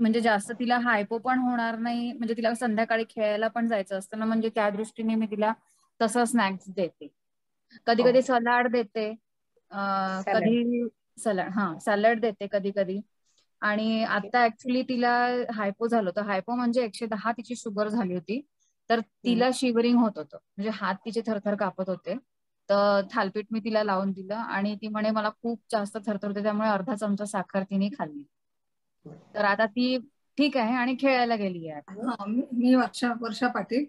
म्हणजे जास्त तिला हायपो पण होणार नाही, म्हणजे तिला संध्याकाळी खेळायला पण जायचं असतं ना, म्हणजे त्या दृष्टीने मी तिला तसं स्नॅक्स देते. कधी कधी ओके. सलाड देते, सॅलड. कधी सलाड, सॅलड देते कधी कधी. आणि ओके. आता ऍक्च्युली तिला हायपो झालं होतं. हायपो म्हणजे 110 तिची शुगर झाली होती. तर तिला शिवरिंग होत होतं, म्हणजे हात तिचे थरथर कापत होते. तर थालपीठ मी तिला लावून दिलं आणि ती म्हणे मला खूप जास्त थरथर होते, त्यामुळे अर्धा चमचा साखर तिने खाल्ली. तर आता ती ठीक आहे आणि खेळायला गेली आहे. मी वर्षा पाटील,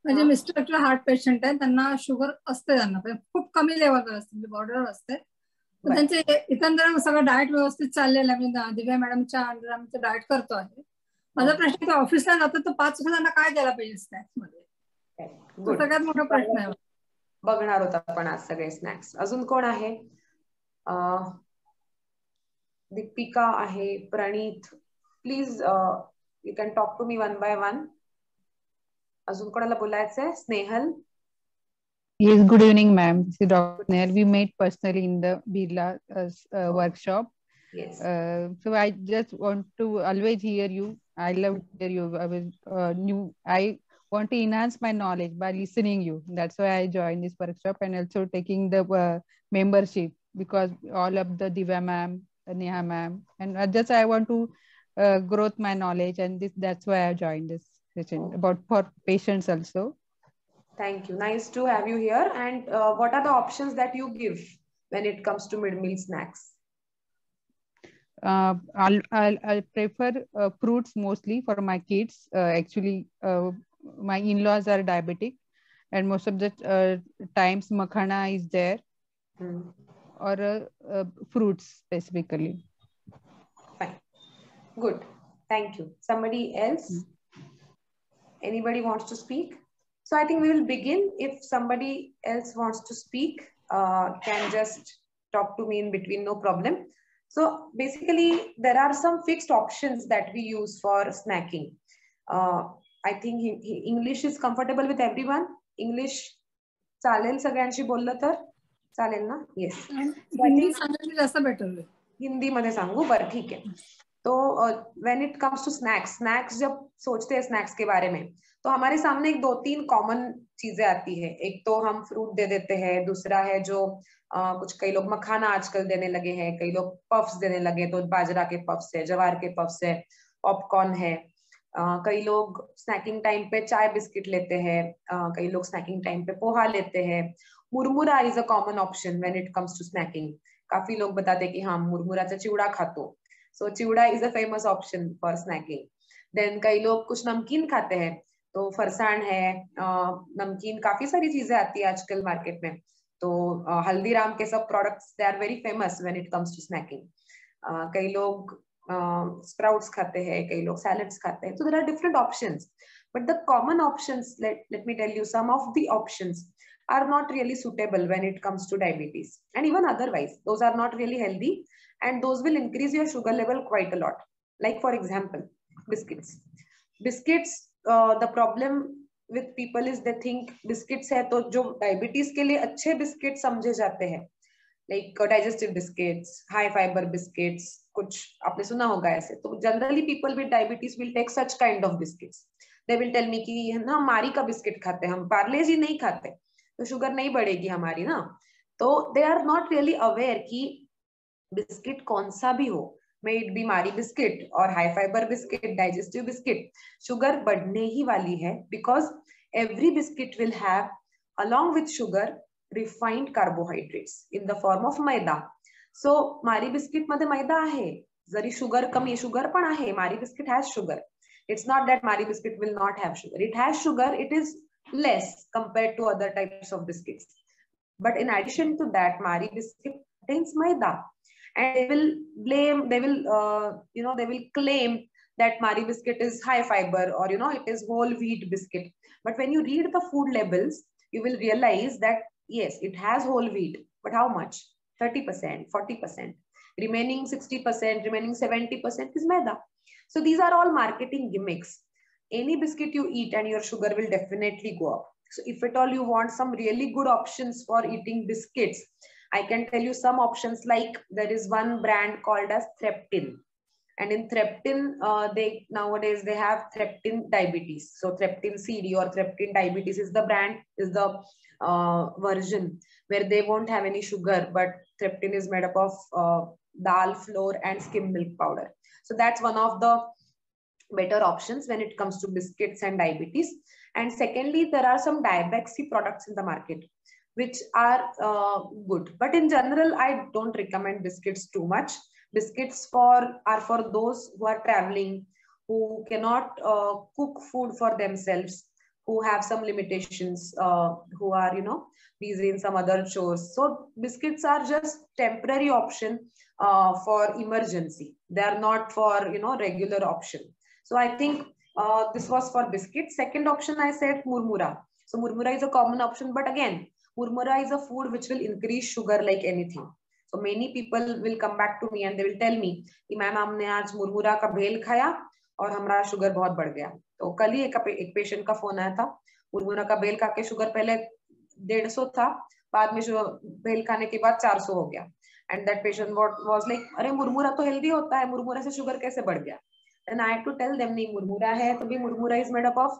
म्हणजे हा. मिस्टर हार्ट पेशंट आहे, त्यांना शुगर असते, त्यांना खूप कमी लेवलवर असते, म्हणजे बॉर्डर असते. तर त्यांचे एकंदर सगळं डाएट व्यवस्थित चाललेलं आहे. म्हणजे दिव्या मॅडमच्या अंडर आमचं डाएट करतो आहे. माझा प्रश्न की ऑफिसला जातो तर 5 वाजता त्यांना काय द्यायला पाहिजे स्नॅक्स मध्ये, तो सगळ्यात मोठा प्रश्न आहे. बघणार होता आपण आज सगळे स्नॅक्स. अजून कोण आहे? दीपिका आहे, Praneet. Please you can talk to me one by one. अजून कोणाला बोलायचंय? Snehal. Yes, good evening, ma'am. This is Dr. Nair. We met personally in the Birla workshop. Yes. So I just want to always hear you. I love to hear you. I want to enhance my knowledge by listening you. That's why I joined this workshop and also taking the membership, because all of the Divya ma'am, Neha ma'am, and just I want to growth my knowledge, and that's why I joined this session about for patients also. Thank you. Nice to have you here. And what are the options that you give when it comes to mid-meal snacks? I'll prefer fruits mostly for my kids. Actually, my in-laws are diabetic, and most of the times makhana is there, or fruits specifically. Fine. Good. Thank you. Somebody else? Anybody wants to speak? So I think we will begin. If somebody else wants to speak, can just talk to me in between, no problem. So basically, there are some fixed options that we use for snacking. I think English is comfortable with everyone. English चालेल सगळ्यांशी बोललं तर चालेल ना? Yes. Hindi सांगितलं जास्त better होईल. हिंदी मध्ये सांगू? बरं ठीक है. तो when it comes to snacks जब सोचते हैं स्नैक्स के बारे में, तो हमारे सामने एक 2-3 कॉमन चीजें आती है. एक तो हम फ्रूट दे देते हैं, दूसरा है जो कुछ कई लोग मखाना आजकल देने लगे हैं, कई लोग पफ्स देने लगे, तो बाजरा के पफ्स है, जवार के पफ्स है, पॉपकॉर्न है. कई लोग स्नैकिंग टाइम पे चाय बिस्किट लेते हैं, कई लोग स्नैकिंग टाइम पे पोहा लेते हैं. Murmura is a common option when it comes to snacking. काफी लोग बताते हैं कि हाँ मुरमुराचा चिवडा खातो. So chivda is a famous option for snacking. Then कई लोग कुछ नमकीन खाते हैं, तो फरसाण है, नमकीन, काफी सारी चीजें आती है आजकल मार्केट में. तो हल्दीराम के सब products they are very famous when it comes to snacking. कई लोग स्प्राउट्स खाते हैं, कई लोग सैलड्स खाते हैं. So there are different options, but the common options, let me tell you, some of the options are not really suitable when it comes to diabetes, and even otherwise those are not really healthy, and those will increase your sugar level quite a lot. Like for example, biscuits. The problem with people is they think biscuits है तो जो diabetes के लिए अच्छे biscuits समझे जाते हैं, like digestive biscuits, high fiber biscuits, कुछ आपने सुना होगा ऐसे. तो generally people with diabetes will take such kind of biscuits. They will tell me कि ना मारी का बिस्किट खाते हैं, हम पार्ले जी नहीं खाते, तो शुगर नहीं बढ़ेगी हमारी ना. तो they are not really aware कि बिस्किट कौन सा भी हो, मे इट बी मारी बिस्किट और high fibre biscuit, digestive biscuit, sugar बढ़ने ही वाली है. Because every biscuit will have along with sugar refined carbohydrates in the form of मैदा. सो मारी बिस्किट मध्ये मैदा आहे, जरी शुगर कमी, शुगर पण आहे, मारी biscuit has sugar. It's not that Marie biscuit will not have sugar. It has sugar. It is less compared to other types of biscuits. But in addition to that, Marie biscuit contains maida, and they will blame. They will, they will claim that Marie biscuit is high fiber, or it is whole wheat biscuit. But when you read the food labels, you will realize that yes, it has whole wheat, but how much? 30%, 40%. Remaining 60%, remaining 70% is maida. So these are all marketing gimmicks. Any biscuit you eat and your sugar will definitely go up. So if at all you want some really good options for eating biscuits, I can tell you some options, like there is one brand called as Threptin. And in threptin, they nowadays they have threptin diabetes. So threptin CD or threptin diabetes is the brand, is the version where they won't have any sugar, but threptin is made up of dal flour and skim milk powder. So that's one of the better options when it comes to biscuits and diabetes. And secondly, there are some diabexy products in the market which are good, but in general I don't recommend biscuits too much. Biscuits are for those who are traveling, who cannot cook food for themselves, who have some limitations, who are, you know, busy in some other chores. So biscuits are just temporary option for emergency. They are not for, you know, regular option. So I think this was for biscuits. Second option I said murmura. So murmura is a common option, but again, murmura is a food which will increase sugar like anything. So many people will come back to me and they will tell me कि ma'am हमने आज मुरमुरा का भेल खाया और हमारा sugar बहुत बढ़ गया. तो कल ही एक पेशेंट का फोन आया था, मुरमुरा का भेल खा के शुगर पहले 150 था, बाद में भेल खाने के बाद 400 हो गया. And that patient was like, अरे मुरमुरा तो हेल्दी होता है, मुरमुरा से शुगर कैसे बढ़ गया? And I had to tell them नहीं, मुरमुरा है तो भी मुरमुरा is made up of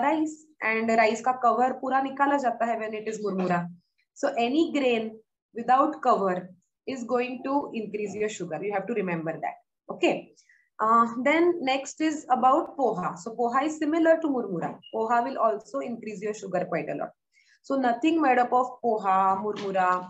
rice, and rice का cover पूरा निकाला जाता है when it is murmura. So any grain without cover is going to increase your sugar. You have to remember that. Okay. Then next is about poha. So poha is similar to murmura. Poha will also increase your sugar quite a lot. So nothing made up of poha, murmura,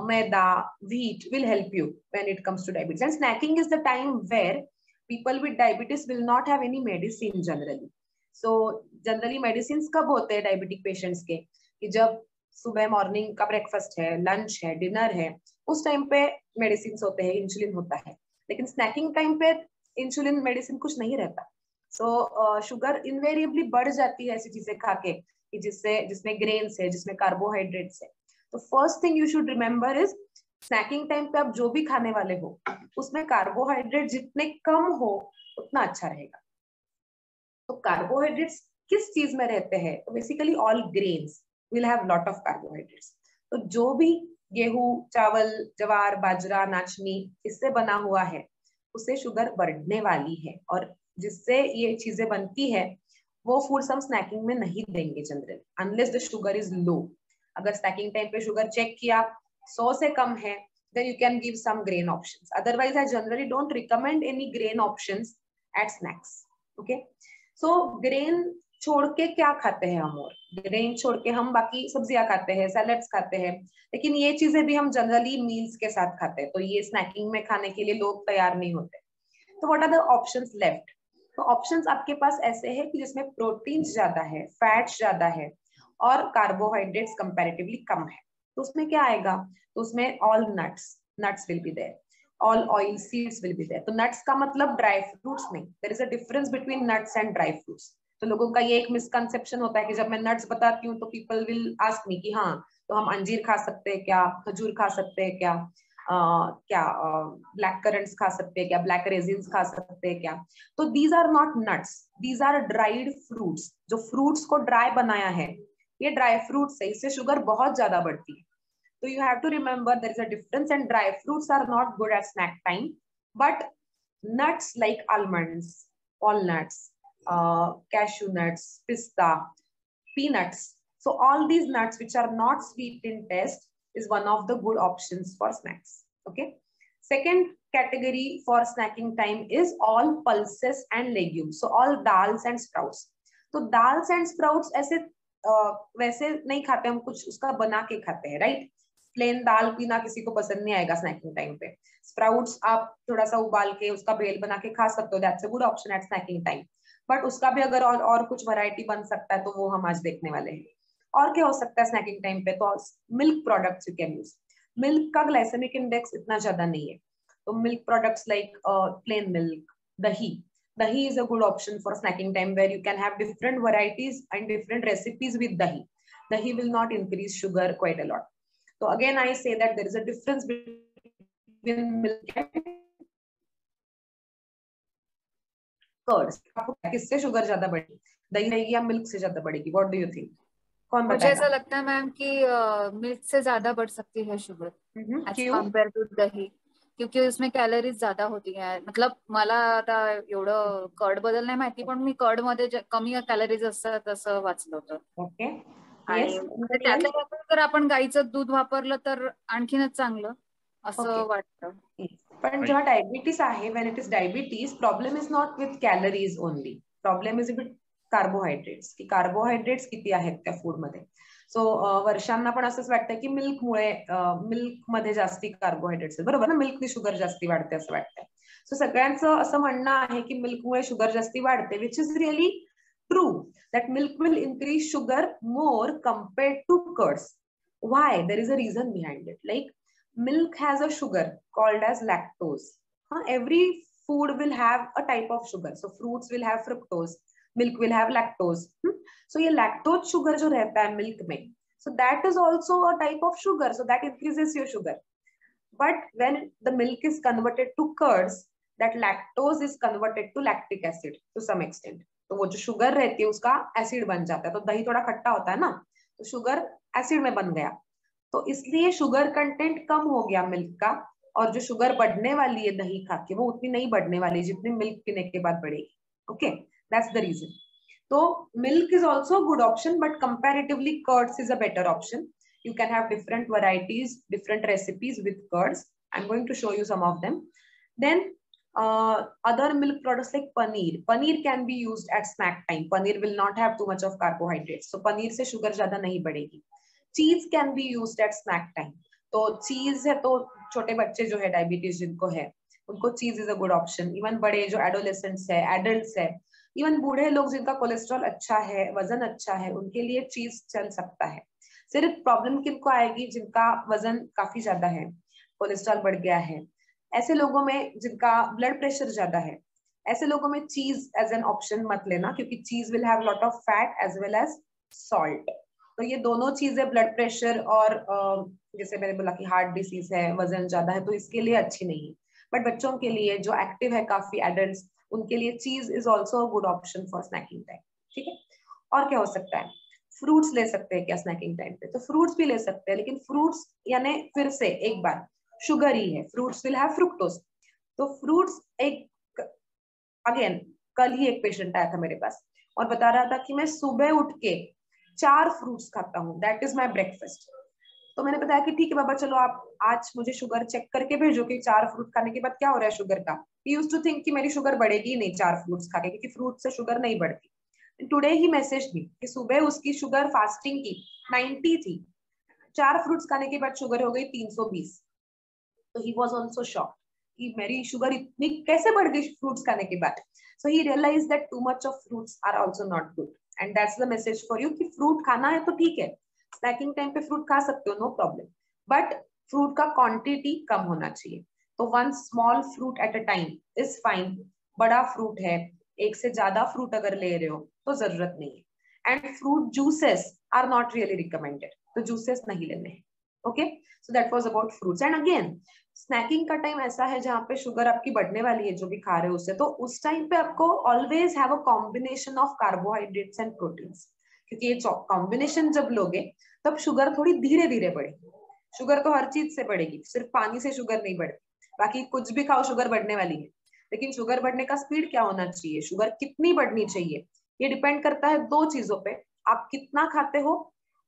maida, wheat will help you when it comes to diabetes. And snacking is the time where people with diabetes will not have any medicine generally. So generally medicines कब होते हैं diabetic patients के, कि जब सुबह morning का breakfast है, lunch है, डिनर है, उस टाइम पे मेडिसिन होते हैं, इंसुलिन होता है. लेकिन स्नैकिंग टाइम पे इंसुलिन मेडिसिन कुछ नहीं रहता. सो शुगर इनवेरिएबली बढ़ जाती है ऐसी चीजें खा के कि जिसमें ग्रेन्स है, जिसमें कार्बोहाइड्रेट्स है. तो first thing you should remember is snacking time पे आप जो भी खाने वाले हो उसमें कार्बोहाइड्रेट जितने कम हो उतना अच्छा रहेगा. तो कार्बोहाइड्रेट्स किस चीज में रहते हैं? तो basically all grains will have lot of carbohydrates. तो जो भी गेहूं, चावल, जवार, बाजरा, नाचनी इससे बना हुआ है उससे शुगर बढ़ने वाली है, और जिससे ये चीजें बनती है वो फूड्स हम स्नैकिंग में नहीं देंगे generally, unless the sugar is low. अगर स्नैकिंग टाइम पे शुगर चेक किया 100 से कम है, then you can give some grain options. Otherwise I generally don't recommend any grain options at snacks. Okay, so grain छोड़ के क्या खाते हैं हम? और ग्रेन छोड़ के हम बाकी सब्जियां खाते हैं, सैलेड्स खाते हैं, लेकिन ये चीजें भी हम जनरली मील्स के साथ खाते हैं. तो ये स्नैकिंग में खाने के लिए लोग तैयार नहीं होते. तो what are the options left? तो ऑप्शंस आपके पास ऐसे हैं कि जिसमें प्रोटीन्स ज्यादा है, फैट्स ज्यादा है और कार्बोहाइड्रेट्स कंपैरेटिवली कम है. तो उसमें क्या आएगा? तो उसमें all nuts will be there, all oil seeds will be there. तो नट्स का मतलब ड्राई फ्रूट्स नहीं. There is a difference between nuts and dry fruits. तो लोगों का ये एक मिसकंसेप्शन होता है कि जब मैं नट्स बताती हूँ तो पीपल विल आस्क मी कि हाँ तो हम अंजीर खा सकते हैं क्या, खजूर खा सकते हैं क्या, ब्लैक करंट्स खा सकते हैं क्या, ब्लैक रेजिन्स खा सकते हैं क्या? तो these are not nuts, these are dried fruits. जो फ्रूट्स को ड्राई बनाया है ये ड्राई फ्रूट्स है, इससे शुगर बहुत ज्यादा बढ़ती है. तो you have to remember there is a difference, and dry fruits are not good at snack time, but nuts like almonds, walnuts, cashew nuts, pista, peanuts. So all these nuts which are not sweet in taste is one of the good options for snacks. Okay. Second category for snacking time is all pulses and legumes. So all dals and sprouts. तो dals and sprouts ऐसे वैसे नहीं खाते हम, कुछ उसका बना के खाते हैं, राइट? प्लेन दाल पीना किसी को पसंद नहीं आएगा स्नैकिंग टाइम पे. स्प्राउट्स आप थोड़ा सा उबाल के उसका भेल बना के खा सकते हो, that's a good option at snacking time. But उसका भी अगर और कुछ वैरायटी बन सकता है तो वो हम आज देखने वाले हैं. और क्या हो सकता है स्नैकिंग टाइम पे? तो milk products you can use. Milk का ग्लाइसेमिक इंडेक्स इतना ज्यादा नहीं है, तो milk products like plane milk, dahi is a good option for snacking time, where you can have different varieties and different recipes with dahi will not increase sugar quite a lot. So again I say that there is a difference between milk and curds. किससे sugar ज्यादा बढ़ेगी, दही रहेगी या milk से ज्यादा बढ़ेगी? What do you think? कौन बताएगा? मुझे ऐसा लगता है मैम कि मिल्क से ज्यादा बढ़ सकती है शुगर एज कंपेयर टू दही, क्योंकि उसमें कैलोरीज ज्यादा होती है. मतलब मला आता एवढं कर्ड बद्दल नाही माहिती, पण मी कर्ड मध्ये कमी कॅलरीज असतात असं वाचलं होतं. ओके. आणि त्यातल्या त्यात जर आपण गाईचं दूध वापरलं तर आणखीनच चांगलं असं वाटतं. पण जेव्हा डायबिटीस आहे, when it is diabetes, problem is not with calories only. Problem is with carbohydrates, की कार्बोहायड्रेट्स किती आहेत त्या फूड मध्ये. सो वर्षांना पण असंच वाटतं की मिल्कमुळे, मिल्क मध्ये जास्ती कार्बोहायड्रेट्स आहेत, बरोबर ना, मिल्कनी शुगर जास्ती वाढते असं वाटतंय. सो सगळ्यांचं असं म्हणणं आहे की मिल्कमुळे शुगर जास्ती वाढते, which is really true. That milk will increase sugar more compared to curds. Why? There is a reason behind it. Like milk has a sugar called as lactose. Every food will have a type of sugar. So fruits will have fructose, milk will have lactose. So ये lactose sugar जो रहता है milk में, so that is also a type of sugar. So that increases your sugar. But when the milk is converted to curds, that lactose is converted to lactic acid to some extent. तो वो जो sugar रहती है उसका acid बन जाता है. तो दही थोड़ा खट्टा होता है ना, तो sugar acid में बन गया. तो इसलिए शुगर कंटेंट कम हो गया मिल्क का, और जो शुगर बढ़ने वाली है दही खा के वो उतनी नहीं बढ़ने वाली जितनी मिल्क पीने के बाद बढ़ेगी. Okay, that's the reason. तो milk is also good option, but comparatively curds is a better option. You can have different varieties, different recipes with curds. I am going to show you some of them. Then other milk products like paneer can be used at snack time. Paneer will not have too much of carbohydrates, so paneer से sugar ज्यादा नहीं बढ़ेगी. Cheese can be used at snack time. तो cheese है तो छोटे बच्चे जो है डायबिटीज जिनको है उनको चीज is a good option. Even बड़े जो एडोलेसेंट्स है, एडल्ट्स है, इवन बूढ़े लोग जिनका कोलेस्ट्रॉल अच्छा है, वजन अच्छा है, उनके लिए चीज चल सकता है. सिर्फ प्रॉब्लम किनको आएगी? जिनका वजन काफी ज्यादा है, कोलेस्ट्रॉल बढ़ गया है, ऐसे लोगों में जिनका ब्लड प्रेशर ज्यादा है, ऐसे लोगों में चीज एज एन ऑप्शन मत लेना, क्योंकि cheese will have lot of fat as well as salt. तो ये दोनों चीजें ब्लड प्रेशर और जैसे मैंने बोला कि हार्ट डिसीज है, वजन ज्यादा है, तो इसके लिए अच्छी नहीं है. बट बच्चों के लिए जो एक्टिव है काफी एडल्ट्स, उनके लिए cheese is also a good option for snacking time. ठीक है. और क्या हो सकता है? फ्रूट्स ले सकते हैं क्या स्नैकिंग टाइम पे? तो फ्रूट्स भी ले सकते हैं, लेकिन फ्रूट्स यानी फिर से एक बार शुगर ही है. Fruits will have fructose. तो फ्रूट्स एक अगेन, कल ही एक पेशेंट आया था मेरे पास और बता रहा था कि मैं सुबह उठ के 4 फ्रूट्स खाता हूँ, दैट इज माई ब्रेकफास्ट. तो मैंने बताया कि ठीक है बाबा, चलो आप आज मुझे शुगर चेक करके भेजो कि 4 फ्रूट खाने के बाद क्या हो रहा है शुगर का. ही यूज्ड टू थिंक कि मेरी शुगर बढ़ेगी ही नहीं 4 फ्रूट्स खा के, क्योंकि फ्रूट से शुगर नहीं बढ़ती. टुडे ही मैसेज मी कि सुबह उसकी शुगर फास्टिंग की 90 थी, 4 फ्रूट्स खाने के बाद शुगर हो गई 320. तो ही वॉज ऑल्सो शॉक्ड कि मेरी शुगर इतनी कैसे बढ़ गई फ्रूट्स खाने के बाद. So he realize that too much of fruits are also not good. And that's the message for you कि फ्रूट खाना है तो ठीक है, स्नैकिंग टाइम पे फ्रूट खा सकते हो, नो प्रॉब्लम, बट फ्रूट का क्वांटिटी कम होना चाहिए. तो 1 small fruit at a time is fine. बड़ा फ्रूट है, एक से ज्यादा फ्रूट अगर ले रहे हो तो जरूरत नहीं है. And fruit juices are not really recommended, तो जूसेस नहीं लेने हैं. Okay, so that was about fruits. And again, snacking का टाइम ऐसा है जहां पे शुगर आपकी बढ़ने वाली है जो भी खा रहे हो उससे, तो उस टाइम पे आपको always have a combination of carbohydrates and proteins, क्योंकि ये कॉम्बिनेशन जब लोगे तब शुगर थोड़ी धीरे धीरे बढ़ेगी. शुगर तो हर चीज से बढ़ेगी, सिर्फ पानी से शुगर नहीं बढ़ती. बाकी कुछ भी खाओ शुगर बढ़ने वाली है, लेकिन शुगर बढ़ने का स्पीड क्या होना चाहिए, शुगर कितनी बढ़नी चाहिए, ये डिपेंड करता है 2 चीजों पे. आप कितना खाते हो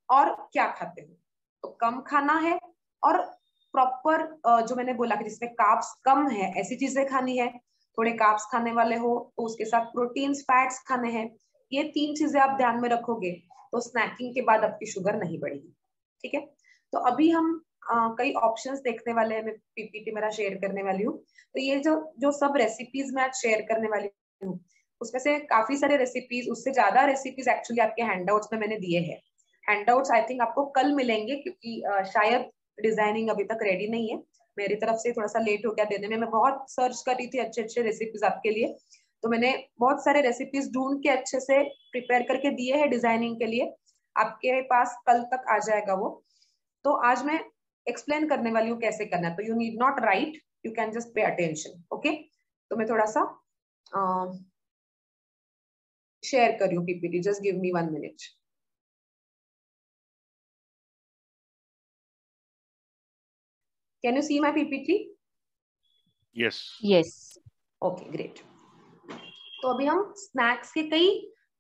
और क्या खाते हो. तो कम खाना है और प्रॉपर जो मैंने बोला कि जिसमें कार्ब्स कम है ऐसी चीजें खानी है. थोड़े कार्ब्स खाने वाले हो तो उसके साथ प्रोटीन्स, फैट्स खाने हैं. ये 3 चीजें आप ध्यान में रखोगे तो स्नैकिंग के बाद आपकी शुगर नहीं बढ़ेगी. ठीक है. तो अभी हम कई ऑप्शंस देखने वाले हैं. मैं पीपीटी मेरा शेयर करने वाली हूँ. तो ये जो सब रेसिपीज मैं आज शेयर करने वाली हूँ, उसमें से काफी सारे रेसिपीज, उससे ज्यादा रेसिपीज एक्चुअली आपके हैंडआउट्स में मैंने दिए हैं. हैंडआउट्स आई थिंक आपको कल मिलेंगे, क्योंकि शायद डिजाइनिंग अभी तक रेडी नहीं है. मेरी तरफ से थोड़ा सा लेट हो गया देने में. मैं बहुत सर्च कर रही थी अच्छे अच्छे रेसिपीज आपके लिए, तो मैंने बहुत सारे रेसिपीज ढूंढ के अच्छे से प्रिपेयर करके दिए हैं डिजाइनिंग के लिए. आपके पास कल तक आ जाएगा वो. तो आज मैं एक्सप्लेन करने वाली हूँ कैसे करना है. तो you need not right, you can just pay attention. Okay, तो मैं थोड़ा सा शेयर कर रही हूँ PPT. Just give me 1 minute. Can you see my PPT? Yes yes. Okay great. तो अभी हम स्नैक्स के कई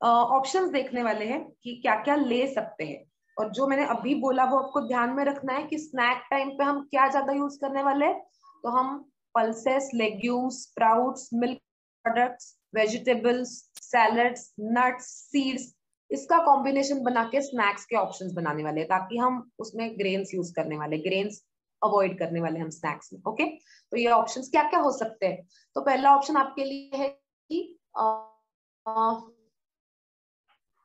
ऑप्शंस देखने वाले हैं कि क्या क्या ले सकते हैं, और जो मैंने अभी बोला वो आपको ध्यान में रखना है कि स्नैक टाइम पे हम क्या ज्यादा यूज करने वाले हैं। तो हम pulses, legumes, sprouts, milk products, vegetables, salads, nuts, seeds, इसका कॉम्बिनेशन बना के स्नैक्स के ऑप्शंस बनाने वाले हैं, ताकि हम उसमें ग्रेन्स यूज करने वाले, ग्रेन्स अवॉइड करने वाले हम स्नैक्स में। ओके, तो ये ऑप्शंस क्या क्या हो सकते हैं। तो पहला ऑप्शन आपके लिए है कि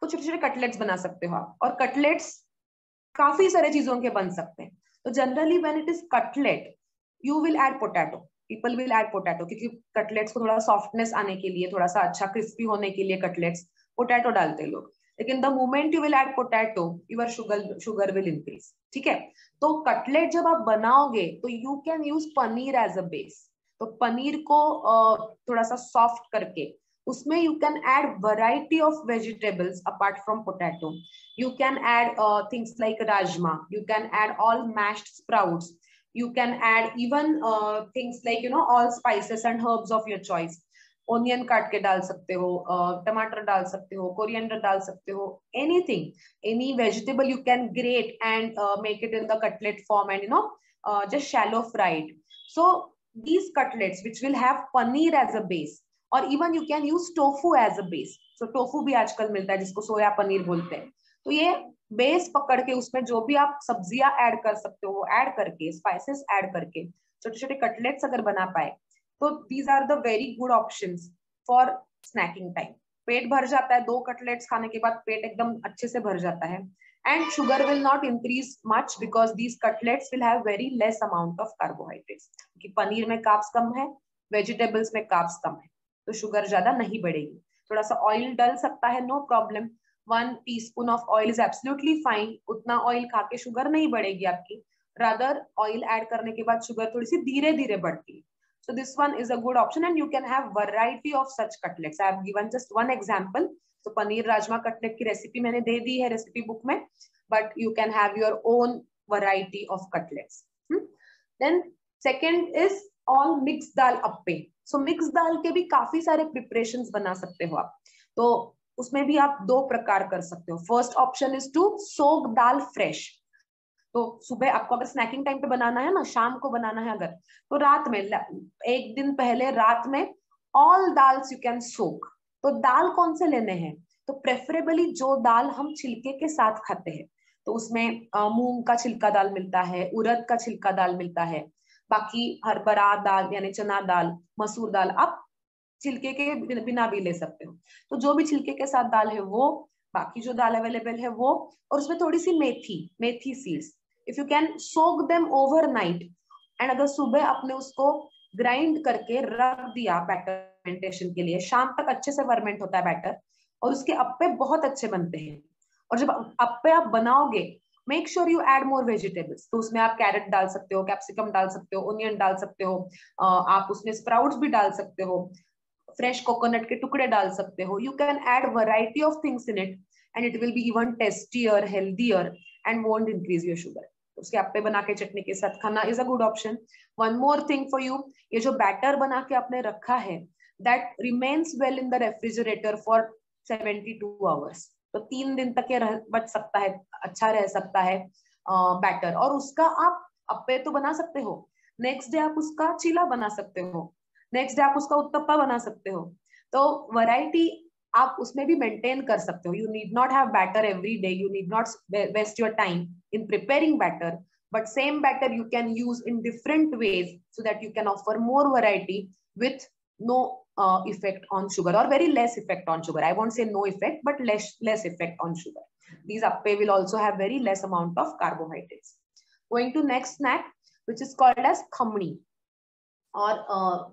तो छोटे छोटे कटलेट्स बना सकते हो आप, और कटलेट्स काफी सारे चीजों के बन सकते हैं। तो generally when it is cutlet you will add potato, people will add potato, क्योंकि कटलेट्स को थोड़ा सॉफ्टनेस आने के लिए, थोड़ा सा अच्छा क्रिस्पी होने के लिए कटलेट्स पोटैटो डालते हैं लोग। लेकिन the moment you will add potato your sugar will increase. ठीक है, तो कटलेट जब आप बनाओगे तो you can use paneer as a base. तो पनीर को थोड़ा सा सॉफ्ट करके उसमें you can add variety of vegetables apart from potato. You can add things like rajma, you can add all mashed sprouts, you can add even things like all spices and herbs of your choice. Onion काट के डाल सकते हो, टमाटर डाल सकते हो, coriander डाल सकते हो, anything, any vegetable you can grate and make it in the cutlet form and just shallow fried. So these cutlets which will have paneer as a base, और even you can use tofu as a base. So tofu भी आजकल मिलता है जिसको सोया पनीर बोलते हैं। तो ये बेस पकड़ के उसमें जो भी आप सब्जियां ऐड कर सकते हो, ऐड करके स्पाइसेस ऐड करके छोटे छोटे कटलेट्स अगर बना पाए तो these are the very good options for snacking time. पेट भर जाता है, 2 कटलेट्स खाने के बाद पेट एकदम अच्छे से भर जाता है, and sugar will not increase much because these cutlets will have very less amount of carbohydrates. क्योंकि पनीर में कार्ब्स कम है, वेजिटेबल्स में कार्ब्स कम है, तो शुगर ज्यादा नहीं बढ़ेगी। थोड़ा सा ऑयल डल सकता है, no problem, 1 teaspoon of oil is absolutely fine. उतना ऑयल खा के शुगर नहीं बढ़ेगी आपकी, रादर ऑयल ऐड करने के बाद शुगर थोड़ी सी धीरे धीरे बढ़ती है। So this one is a good option and you can have variety of such cutlets. I have given just one example. So paneer rajma cutlet की रेसिपी मैंने दे दी है रेसिपी बुक में, but you can have your own variety of cutlets. Then second is all mixed dal appe. So mix दाल के भी काफी सारे preparations बना सकते हो आप। तो उसमें भी आप 2 प्रकार कर सकते हो। First option is to soak dal fresh. तो सुबह आपको अगर स्नैकिंग टाइम पे बनाना है ना, शाम को बनाना है अगर, तो रात में, एक दिन पहले रात में ऑल दाल्स यू कैन सोक। तो दाल कौन से लेने हैं, तो प्रेफरेबली जो दाल हम छिलके के साथ खाते हैं। तो उसमें मूंग का छिलका दाल मिलता है, उड़द का छिलका दाल मिलता है, बाकी हरभरा दाल यानी चना दाल, मसूर दाल आप छिलके के बिना भी ले सकते हो। तो जो भी छिलके के साथ दाल है वो, बाकी जो दाल अवेलेबल है वो, और उसमें थोड़ी सी मेथी seeds, if you can soak them overnight, and अगर सुबह आपने उसको ग्राइंड करके रख दिया बैटर फर्मेंटेशन के लिए, शाम तक अच्छे से फर्मेंट होता है बैटर, और उसके अप्पे बहुत अच्छे बनते हैं। और जब अप्पे आप बनाओगे make sure you add more vegetables. तो उसमें आप कैरेट डाल सकते हो, कैप्सिकम डाल सकते हो, ओनियन डाल सकते हो, आप उसमें स्प्राउट्स भी डाल सकते हो, फ्रेश कोकोनट के टुकड़े डाल सकते हो। You can add variety of things in it and it will be even tastier, healthier and won't increase your sugar. उसके अप्पे बना के चटनी के साथ खाना is a good option. One more thing for you, ये जो बैटर बना के आपने रखा है that remains well in the refrigerator for 72 hours. तो 3 दिन तक ये बच सकता है, अच्छा रह सकता है बैटर, और उसका आप अप्पे तो बना सकते हो, नेक्स्ट डे आप उसका चीला बना सकते हो, नेक्स्ट डे आप उसका उत्तप्पा बना सकते हो। तो वैरायटी आप उसमें भी मेंटेन कर सकते हो। You need not have batter every day, you need not waste your time in preparing batter, but same batter you can use in different ways so that you can offer more variety with no effect on sugar, or very less effect on sugar. I won't say no effect, but less effect on sugar. These appe will also have very less amount of carbohydrates. Going to next snack, which is called as khamni, or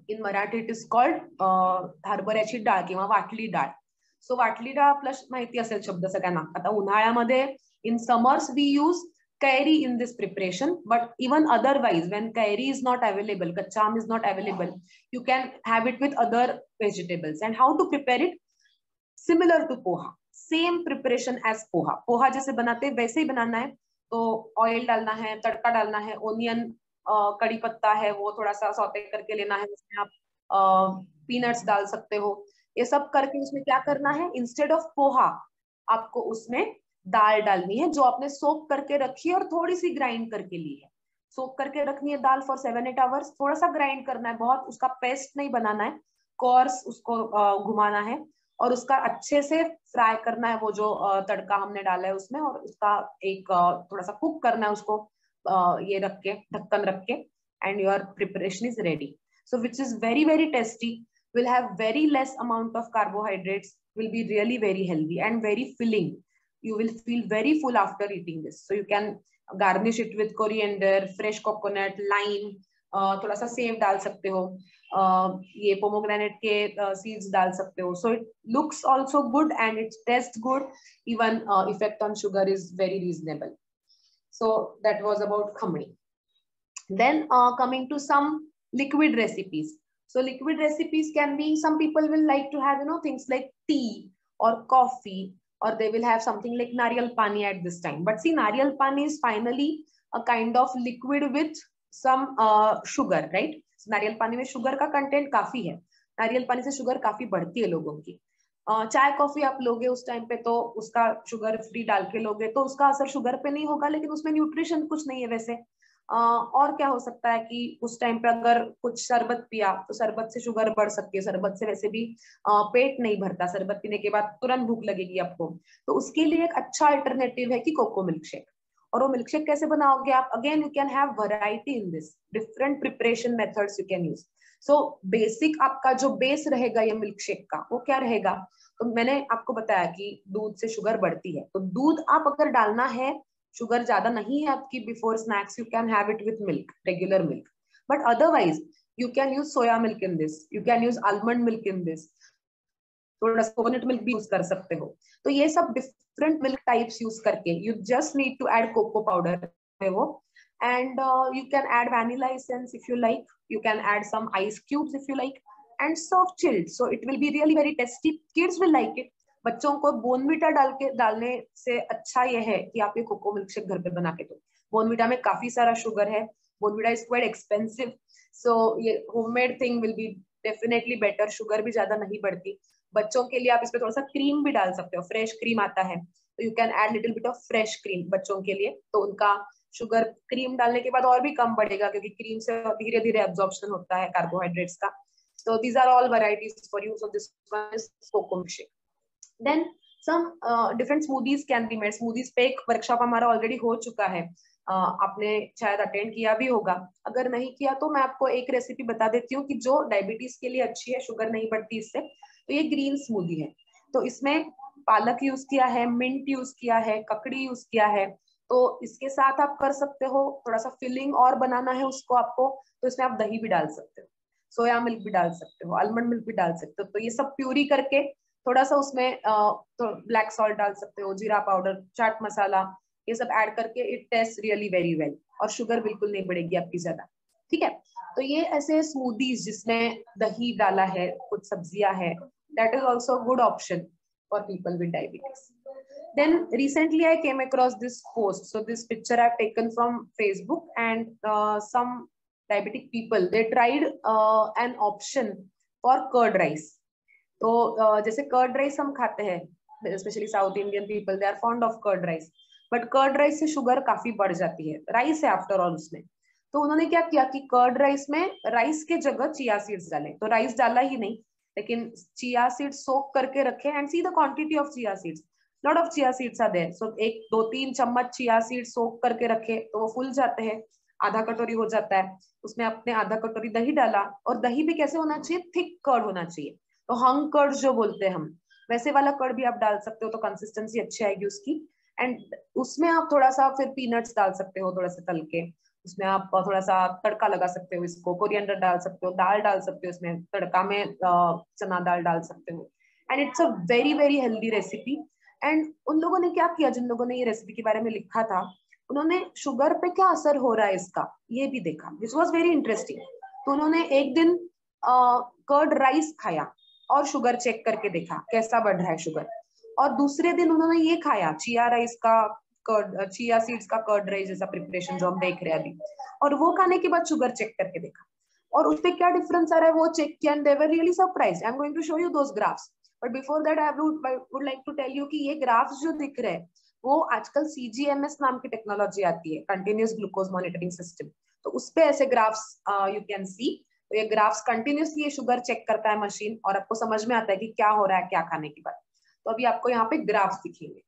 in Marathi it is called हरभऱ्याची डाळ किंवा वाटली डाळ. सो वाटली डाळ आपल्याला माहिती असेल शब्द सगळ्यांना. आता उन्हाळ्यामध्ये in summers we use kairi in this preparation, but even otherwise when kairi is not available, kacha aam is not available, you can have it with other vegetables. And how to prepare it? Similar to poha, same preparation as poha. Poha जैसे बनाते हैं वैसे ही बनाना है. तो oil डालना है, तड़का डालना है, ओनियन कड़ी पत्ता है वो थोड़ा सा सौते करके लेना है, उसमें आप पीनट्स डाल सकते हो। ये सब करके उसमें क्या करना है, इंस्टेड ऑफ पोहा आपको उसमें दाल डालनी है जो आपने सोक करके रखी है और थोड़ी सी ग्राइंड करके ली है। सोक करके रखनी है दाल फॉर 7-8 आवर्स, थोड़ा सा ग्राइंड करना है, बहुत उसका पेस्ट नहीं बनाना है, कोर्स उसको घुमाना है और उसका अच्छे से फ्राई करना है वो जो तड़का हमने डाला है उसमें, और उसका एक थोड़ा सा कुक करना है उसको ये रख के, ढक्कन रख के, and your preparation is ready. So which is very very tasty, will have very less amount of carbohydrates, will be really very healthy and very filling. You will feel very full after eating this. So you can garnish it with coriander, fresh coconut, lime, थोड़ा सा save डाल सकते हो, ये pomegranate के seeds डाल सकते हो. So it looks also good and it tastes good. Even effect on sugar is very reasonable. So that was about khamri. Then coming to some liquid recipes. So liquid recipes can be, some people will like to have, things like tea or coffee, or they will have something like nariyal pani at this time. But see, nariyal pani is finally a kind of liquid with some sugar, right? So nariyal pani में sugar का content काफी है, नारियल पानी से sugar काफी बढ़ती है लोगों की. चाय कॉफी आप लोगे उस टाइम पे तो उसका शुगर फ्री डाल के लोगे तो उसका असर शुगर पे नहीं होगा, लेकिन उसमें न्यूट्रिशन कुछ नहीं है वैसे. और क्या हो सकता है कि उस टाइम पे अगर कुछ शरबत पिया तो शरबत से शुगर बढ़ सकती है, शरबत से वैसे भी पेट नहीं भरता, शरबत पीने के बाद तुरंत भूख लगेगी आपको, तो उसके लिए एक अच्छा अल्टरनेटिव है कि कोको मिल्क शेक. और वो मिल्क शेक कैसे बनाओगे आप? Again you can have variety in this, different preparation methods you can use. So basic आपका जो बेस रहेगा ये मिल्क शेक का, वो क्या रहेगा? तो मैंने आपको बताया कि दूध से शुगर बढ़ती है, तो दूध आप अगर डालना है, शुगर ज्यादा नहीं है आपकी before snacks, you can have it with milk, regular milk. But otherwise you can use soya milk in this, you can use almond milk in this, थोड़ा कोकोनट मिल्क भी यूज कर सकते हो. तो ये सब डिफरेंट मिल्क टाइप्स यूज करके you just need to add cocoa powder में वो, and you can add vanilla essence if you like, you can add some ice cubes if you like, and serve chilled. So it will be really very tasty, kids will like it. बच्चों को बोनविटा डालने से अच्छा ये है कि आप ये कोको मिल्क शेक घर पे बना के दो. बोनविटा में काफी सारा शुगर है, बोनविटा इज क्वाइट एक्सपेंसिव, सो ये homemade thing will be definitely better, sugar भी ज्यादा नहीं बढ़ती. बच्चों के लिए आप इसमें थोड़ा सा क्रीम भी डाल सकते हो, फ्रेश क्रीम आता है, तो you can add little bit of fresh cream बच्चों के लिए, तो उनका शुगर क्रीम डालने के बाद और भी कम बढ़ेगा, क्योंकि क्रीम से धीरे धीरे एब्जॉर्प्शन होता है कार्बोहाइड्रेट्स का. So these are all varieties for you. So this one is coco milk shake. Then some different smoothies can be made. Smoothies पे एक वर्कशॉप हमारा ऑलरेडी हो चुका है, आपने शायद अटेंड किया भी होगा. अगर नहीं किया तो मैं आपको एक रेसिपी बता देती हूँ कि जो डायबिटीज के लिए अच्छी है, शुगर नहीं बढ़ती इससे. तो ये ग्रीन स्मूदी है, तो इसमें पालक यूज किया है, मिंट यूज किया है, ककड़ी यूज किया है. तो इसके साथ आप कर सकते हो, थोड़ा सा फिलिंग और बनाना है उसको आपको, तो इसमें आप दही भी डाल सकते हो, सोया मिल्क भी डाल सकते हो, आलमंड मिल्क भी डाल सकते हो. तो ये सब प्यूरी करके थोड़ा सा उसमें तो ब्लैक सॉल्ट डाल सकते हो, जीरा पाउडर, चाट मसाला, ये सब ऐड करके it taste really very well, और शुगर बिल्कुल नहीं बढ़ेगी आपकी ज्यादा. ठीक है, तो ये ऐसे स्मूदीज जिसमें दही डाला है, कुछ सब्जियां है, that is also good option for people with diabetes. Then recently I came across this post. So this picture I've taken from Facebook, and some diabetic people, they tried an option for curd rice. तो जैसे curd rice हम खाते हैं, specially south Indian people, they are fond of curd rice, but curd rice से sugar काफी बढ़ जाती है, राइस है आफ्टर ऑल उसमें. तो उन्होंने क्या किया कि कर्ड राइस में राइस के जगह चिया सीड्स डाले. तो राइस डाला ही नहीं, लेकिन चिया सीड्स सोक करके रखे, and see the quantity of chia seeds, lot of chia seeds are there. So 1-2-3 चम्मच चिया सीड्स सोक करके रखे, तो वो फूल जाते हैं, आधा कटोरी हो जाता है. उसमें आपने आधा कटोरी दही डाला, और दही भी कैसे होना चाहिए? थिक कर्ड होना चाहिए, तो हंग कर्ड जो बोलते हैं हम, वैसे वाला कर्ड भी आप डाल सकते हो, तो कंसिस्टेंसी अच्छी आएगी उसकी. एंड उसमें आप थोड़ा सा फिर पीनट्स डाल सकते हो, थोड़ा सा तल के, उसमें आप थोड़ा सा तड़का लगा सकते हो, इसको कोरिएंडर डाल सकते हो, दाल डाल सकते हो, इसमें तड़का में चना दाल डाल सकते हो, and it's a very very healthy recipe. And उन लोगों ने क्या किया, जिन लोगों ने ये रेसिपी के बारे में लिखा था, उन्होंने शुगर पे क्या असर हो रहा है इसका ये भी देखा. This was very interesting. तो उन्होंने एक दिन कर्ड राइस खाया और शुगर चेक करके देखा कैसा बढ़ रहा है शुगर, और दूसरे दिन उन्होंने ये खाया चिया राइस का कर्ड, चिया सीड्स का कर्ड राइस जैसा प्रिपरेशन जो हम देख रहे हैं अभी, और वो खाने के बाद शुगर चेक करके देखा और उसपे क्या डिफरेंस आ रहा है वो चेक किया, and they were really surprised. I am going to show you those graphs, but before that I would like to tell you कि ये ग्राफ्स जो दिख रहे हैं वो आजकल CGMS नाम की टेक्नोलॉजी आती है, कंटिन्यूअस ग्लूकोज मॉनिटरिंग सिस्टम, तो उसपे ऐसे ग्राफ्स यू कैन सी। तो ये ग्राफ्स कंटिन्यूअसली ये शुगर चेक करता है मशीन, और आपको समझ में आता है कि क्या हो रहा है क्या खाने के बाद। तो अभी आपको यहाँ पे ग्राफ्स दिखेंगे,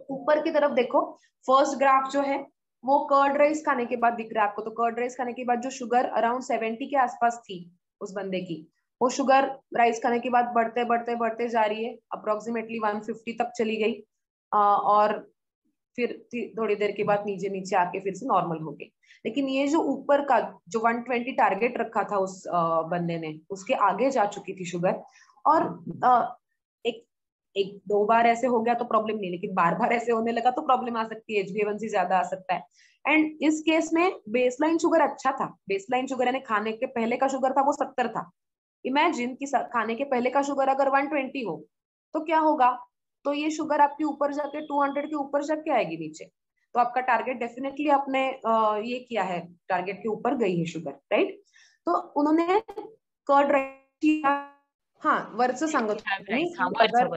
ऊपर की तरफ देखो, फर्स्ट ग्राफ जो है वो कर्ड राइस खाने के बाद दिख रहा है आपको। तो कर्ड राइस खाने के बाद जो शुगर अराउंड 70 के आसपास थी उस बंदे की, वो शुगर राइस खाने के बाद बढ़ते बढ़ते बढ़ते जा रही है, अप्रोक्सीमेटली 150 तक चली गई, और फिर थोड़ी देर के बाद नीचे नीचे आके फिर से नॉर्मल हो गई। लेकिन ये जो ऊपर का जो 120 टारगेट रखा था उस बंदे ने, उसके आगे जा चुकी थी शुगर, और एक दो बार ऐसे हो गया तो प्रॉब्लम नहीं, लेकिन बार बार ऐसे होने लगा तो प्रॉब्लम आ सकती है, HbA1c ज्यादा आ सकता है। एंड इस केस में बेसलाइन शुगर अच्छा था, बेसलाइन शुगर यानी खाने के पहले का शुगर था वो 70 था। इमेजिन कि खाने के पहले का शुगर अगर 120 हो तो क्या होगा, तो ये शुगर आपके ऊपर जाके 200 के ऊपर जाके आएगी नीचे, तो आपका टारगेट डेफिनेटली आपने ये किया है, टारगेट के ऊपर गई है शुगर, राइट। तो उन्होंने कर्ड राइस, हाँ वरचं सांगत मी की अगर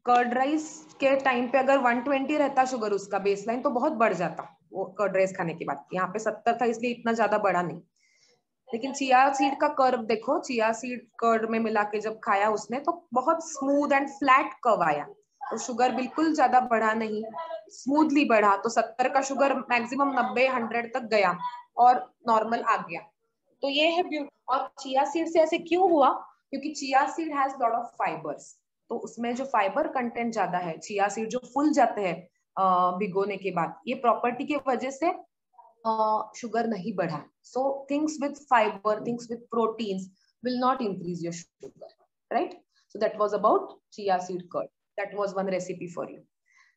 कर्ड राइस के टाइम पे अगर 120 रहता शुगर उसका बेसलाइन तो बहुत बढ़ जाता वो कर्ड राइस खाने के बाद। यहाँ पे 70 था इसलिए इतना ज्यादा बढ़ा नहीं। लेकिन चिया सीड का कर्व देखो, चिया सीड कर्ड में मिला के जब खाया उसने तो बहुत स्मूथ एंड फ्लैट कर्व आया, तो शुगर बिल्कुल ज्यादा बढ़ा नहीं, स्मूथली बढ़ा। तो 70 का शुगर मैक्सिमम 90-100 तक गया और नॉर्मल आ गया। तो ये है ब्यूटी। और चिया सीड से ऐसे क्यों हुआ, क्योंकि chia seed has lot of fibres, तो उसमें जो फाइबर कंटेंट ज्यादा है, चिया सीड जो फूल जाते हैं भिगोने के बाद, ये प्रॉपर्टी की वजह से शुगर नहीं बढ़ा। So things with fibre, things with proteins will not increase your sugar, right? So that was about chia seed curd. That was one recipe for you.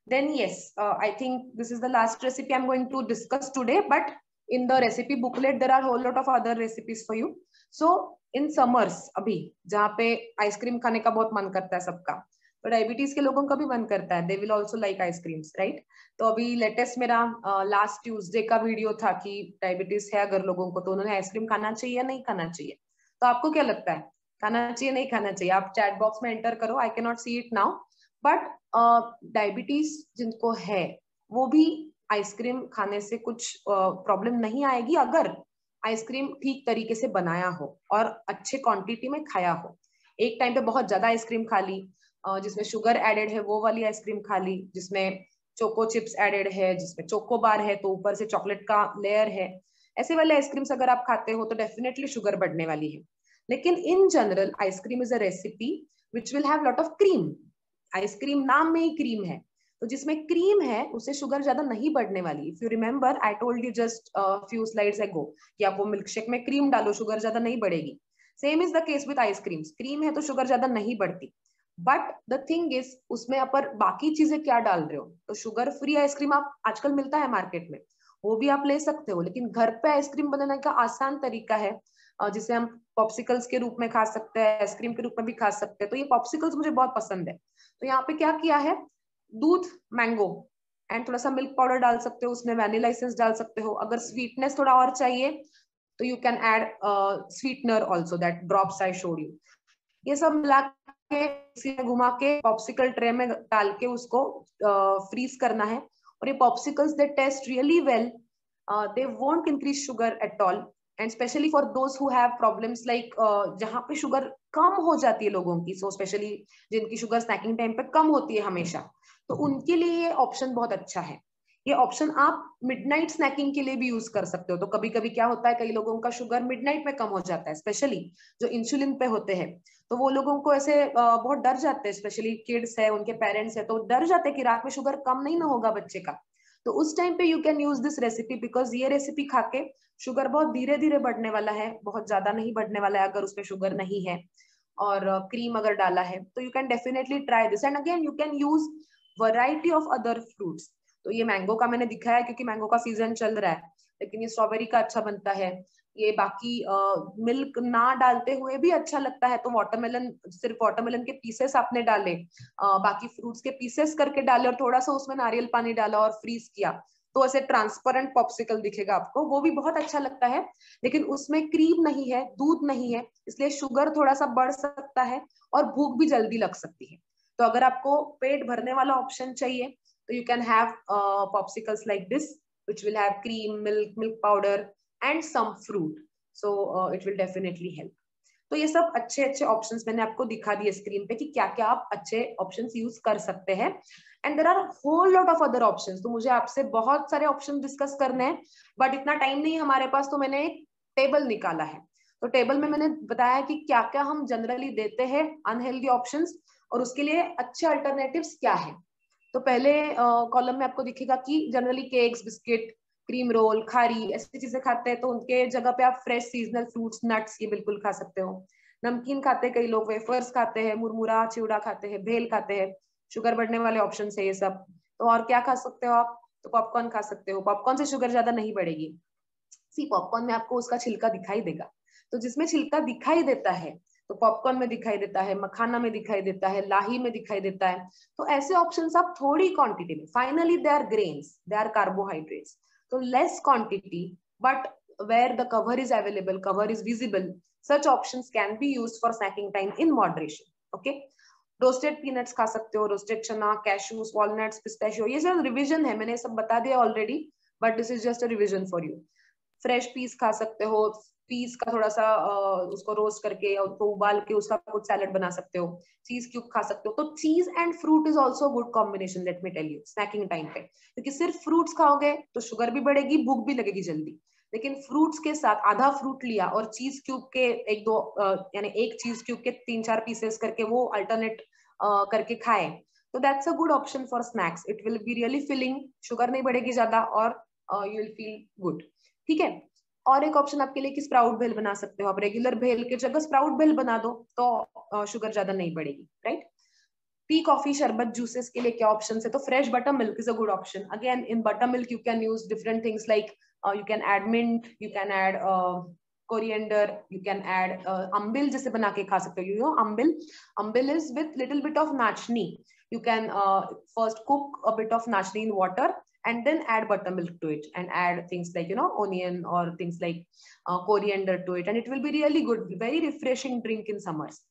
Then yes, I think this is the last recipe I'm going to discuss today, but in the recipe booklet there are a whole lot of other recipes for you. So in summers अभी जहाँ पे ice cream खाने का बहुत मन करता है सबका, तो डायबिटीज के लोगों का भी मन करता है, they will also like ice creams, right. तो अभी लेटेस्ट मेरा लास्ट ट्यूसडे का वीडियो था कि डायबिटीज है अगर लोगों को तो उन्होंने आइसक्रीम खाना चाहिए या नहीं खाना चाहिए। तो आपको क्या लगता है, खाना चाहिए नहीं खाना चाहिए? आप चैट बॉक्स में एंटर करो, I can not see it now, but diabetes जिनको है वो भी आइसक्रीम खाने से कुछ प्रॉब्लम नहीं आएगी अगर आइसक्रीम ठीक तरीके से बनाया हो और अच्छे क्वांटिटी में खाया हो। एक टाइम पे बहुत ज्यादा आइसक्रीम खा ली, जिसमें शुगर एडेड है वो वाली आइसक्रीम खा ली, जिसमें चोको चिप्स एडेड है, जिसमें चोको बार है तो ऊपर से चॉकलेट का लेयर है, ऐसे वाले आइसक्रीम्स अगर आप खाते हो तो डेफिनेटली शुगर बढ़ने वाली है। लेकिन in general ice cream is a recipe which will have lot of cream. Ice cream नाम में ही क्रीम है, तो जिसमें क्रीम है उससे शुगर ज्यादा नहीं बढ़ने वाली। If you remember I told you just few slides ago कि आप वो मिल्क शेक में क्रीम डालो शुगर ज्यादा नहीं बढ़ेगी। Same is the case with ice creams, cream है तो शुगर ज्यादा नहीं बढ़ती, बट द थिंग इज उसमें आप बाकी चीजें क्या डाल रहे हो। तो शुगर फ्री आइसक्रीम आप आजकल मिलता है मार्केट में, वो भी आप ले सकते हो, लेकिन घर पे आइसक्रीम बनाने का आसान तरीका है जिसे हम पॉप्सिकल्स के रूप में खा सकते हैं, आइसक्रीम के रूप में भी खा सकते हैं। तो ये पॉप्सिकल्स मुझे बहुत पसंद है। तो यहाँ पे क्या किया है, दूध, मैंगो एंड थोड़ा सा मिल्क पाउडर डाल सकते हो, उसमें वैनिला एसेंस डाल सकते हो। अगर स्वीटनेस थोड़ा और चाहिए तो you can add sweetener also, that drops I showed you. ये सब मिला के घुमा के पॉप्सिकल ट्रे में डाल के उसको फ्रीज करना है। और ये popsicles they test really well, they won't increase sugar at all, and specially for those who have problems like जहाँ पे शुगर कम हो जाती है लोगों की, सो स्पेशली जिनकी शुगर स्नैकिंग टाइम पे कम होती है हमेशा, तो उनके लिए ये ऑप्शन बहुत अच्छा है। ये ऑप्शन आप मिडनाइट स्नैकिंग के लिए भी यूज कर सकते हो। तो कभी कभी क्या होता है, कई लोगों का शुगर मिडनाइट में कम हो जाता है, स्पेशली जो इंसुलिन पे होते हैं, तो वो लोगों को ऐसे बहुत डर जाते हैं, स्पेशली किड्स है, उनके पेरेंट्स है, तो डर जाते हैं कि रात में शुगर कम नहीं ना होगा बच्चे का। तो उस टाइम पे you can use this recipe, because ये रेसिपी खा के शुगर बहुत धीरे धीरे बढ़ने वाला है, बहुत ज्यादा नहीं बढ़ने वाला है अगर उसमें शुगर नहीं है, और क्रीम अगर डाला है तो you can definitely try this. And again you can use variety of other fruits. तो ये मैंगो का मैंने दिखाया क्योंकि मैंगो का सीजन चल रहा है, लेकिन ये स्ट्रॉबेरी का अच्छा बनता है, ये बाकी मिल्क ना डालते हुए भी अच्छा लगता है, तो वाटरमेलन, सिर्फ वाटरमेलन के पीसेस आपने डाले, बाकी फ्रूट्स के पीसेस करके डाले और थोड़ा सा उसमें नारियल पानी डाला और फ्रीज किया, तो ऐसे ट्रांसपेरेंट पॉप्सिकल दिखेगा आपको, वो भी बहुत अच्छा लगता है। लेकिन उसमें क्रीम नहीं है, दूध नहीं है, इसलिए शुगर थोड़ा सा बढ़ सकता है और भूख भी जल्दी लग सकती है। तो अगर आपको पेट भरने वाला ऑप्शन चाहिए तो you can have popsicles like this which will have cream, milk powder and some fruit, so it will definitely help. तो ये सब अच्छे अच्छे ऑप्शंस मैंने आपको दिखा दिए स्क्रीन पे कि क्या क्या आप अच्छे ऑप्शंस यूज कर सकते हैं, and there are whole lot of other options. तो मुझे आपसे बहुत सारे ऑप्शन डिस्कस करने हैं, बट इतना टाइम नहीं हमारे पास, तो मैंने एक टेबल निकाला है। तो टेबल में मैंने बताया कि क्या क्या हम जनरली देते हैं अनहेल्दी ऑप्शंस और उसके लिए अच्छे अल्टरनेटिव्स क्या है। तो पहले कॉलम में आपको दिखेगा कि generally cakes, biscuit, cream roll, खारी ऐसी चीजें खाते हैं, तो उनके जगह पे आप फ्रेश सीजनल फ्रूट्स, नट्स ये बिल्कुल खा सकते हो। नमकीन खाते हैं कई लोग, वेफर्स खाते हैं, मुरमुरा, चिवड़ा खाते हैं, भेल खाते हैं, शुगर बढ़ने वाले ऑप्शन है ये सब। तो और क्या खा सकते हो आप, तो पॉपकॉर्न खा सकते हो, पॉपकॉर्न से शुगर ज्यादा नहीं बढ़ेगी। सी पॉपकॉर्न में आपको उसका छिलका दिखाई देगा, तो जिसमें छिलका दिखाई देता है तो पॉपकॉर्न में दिखाई देता है, मखाना में दिखाई देता है, लाही में दिखाई देता है। तो ऐसे ऑप्शंस आप थोड़ी क्वांटिटी में, finally they are grains, they are carbohydrates, तो less quantity but where the cover is available, cover is visible, such options can be used for snacking time in moderation. Okay, roasted peanuts खा सकते हो, roasted चना, cashews, walnuts, pistachio, ये सब revision है, मैंने सब बता दिया already, but this is just a revision for you. Fresh piece खा सकते हो, पीस का थोड़ा सा उसको रोस्ट करके और उसको उबाल के उसका कुछ सैलेड बना सकते हो, चीज क्यूब खा सकते हो। तो cheese and fruit is also good combination, let me tell you, snacking time पे, क्योंकि सिर्फ फ्रूट्स खाओगे तो शुगर भी बढ़ेगी, भूख भी लगेगी जल्दी। लेकिन फ्रूट्स के साथ आधा फ्रूट लिया और चीज क्यूब के एक दो यानी एक चीज क्यूब के 3-4 पीसेस करके वो अल्टरनेट करके खाए, तो that's a good option for snacks. It will be really filling, sugar नहीं बढ़ेगी ज्यादा और यू विल फील गुड। ठीक है, और एक ऑप्शन आपके लिए कि स्प्राउट भेल बना सकते हो आप, रेगुलर भेल के जगह स्प्राउट भेल बना दो तो शुगर ज्यादा नहीं बढ़ेगी, राइट। टी, कॉफी, शरबत, जूसेस के लिए क्या ऑप्शन है, तो fresh butter milk is a good option. Again in butter milk you can use different things like you can add mint, you can add coriander, you can add ambil जैसे बना के खा सकते हो। You know ambil is with little bit of nachni. You can first cook a bit of nachni in water and then add buttermilk to it and add things like onion or things like coriander to it, and it will be really good, very refreshing drink in summers.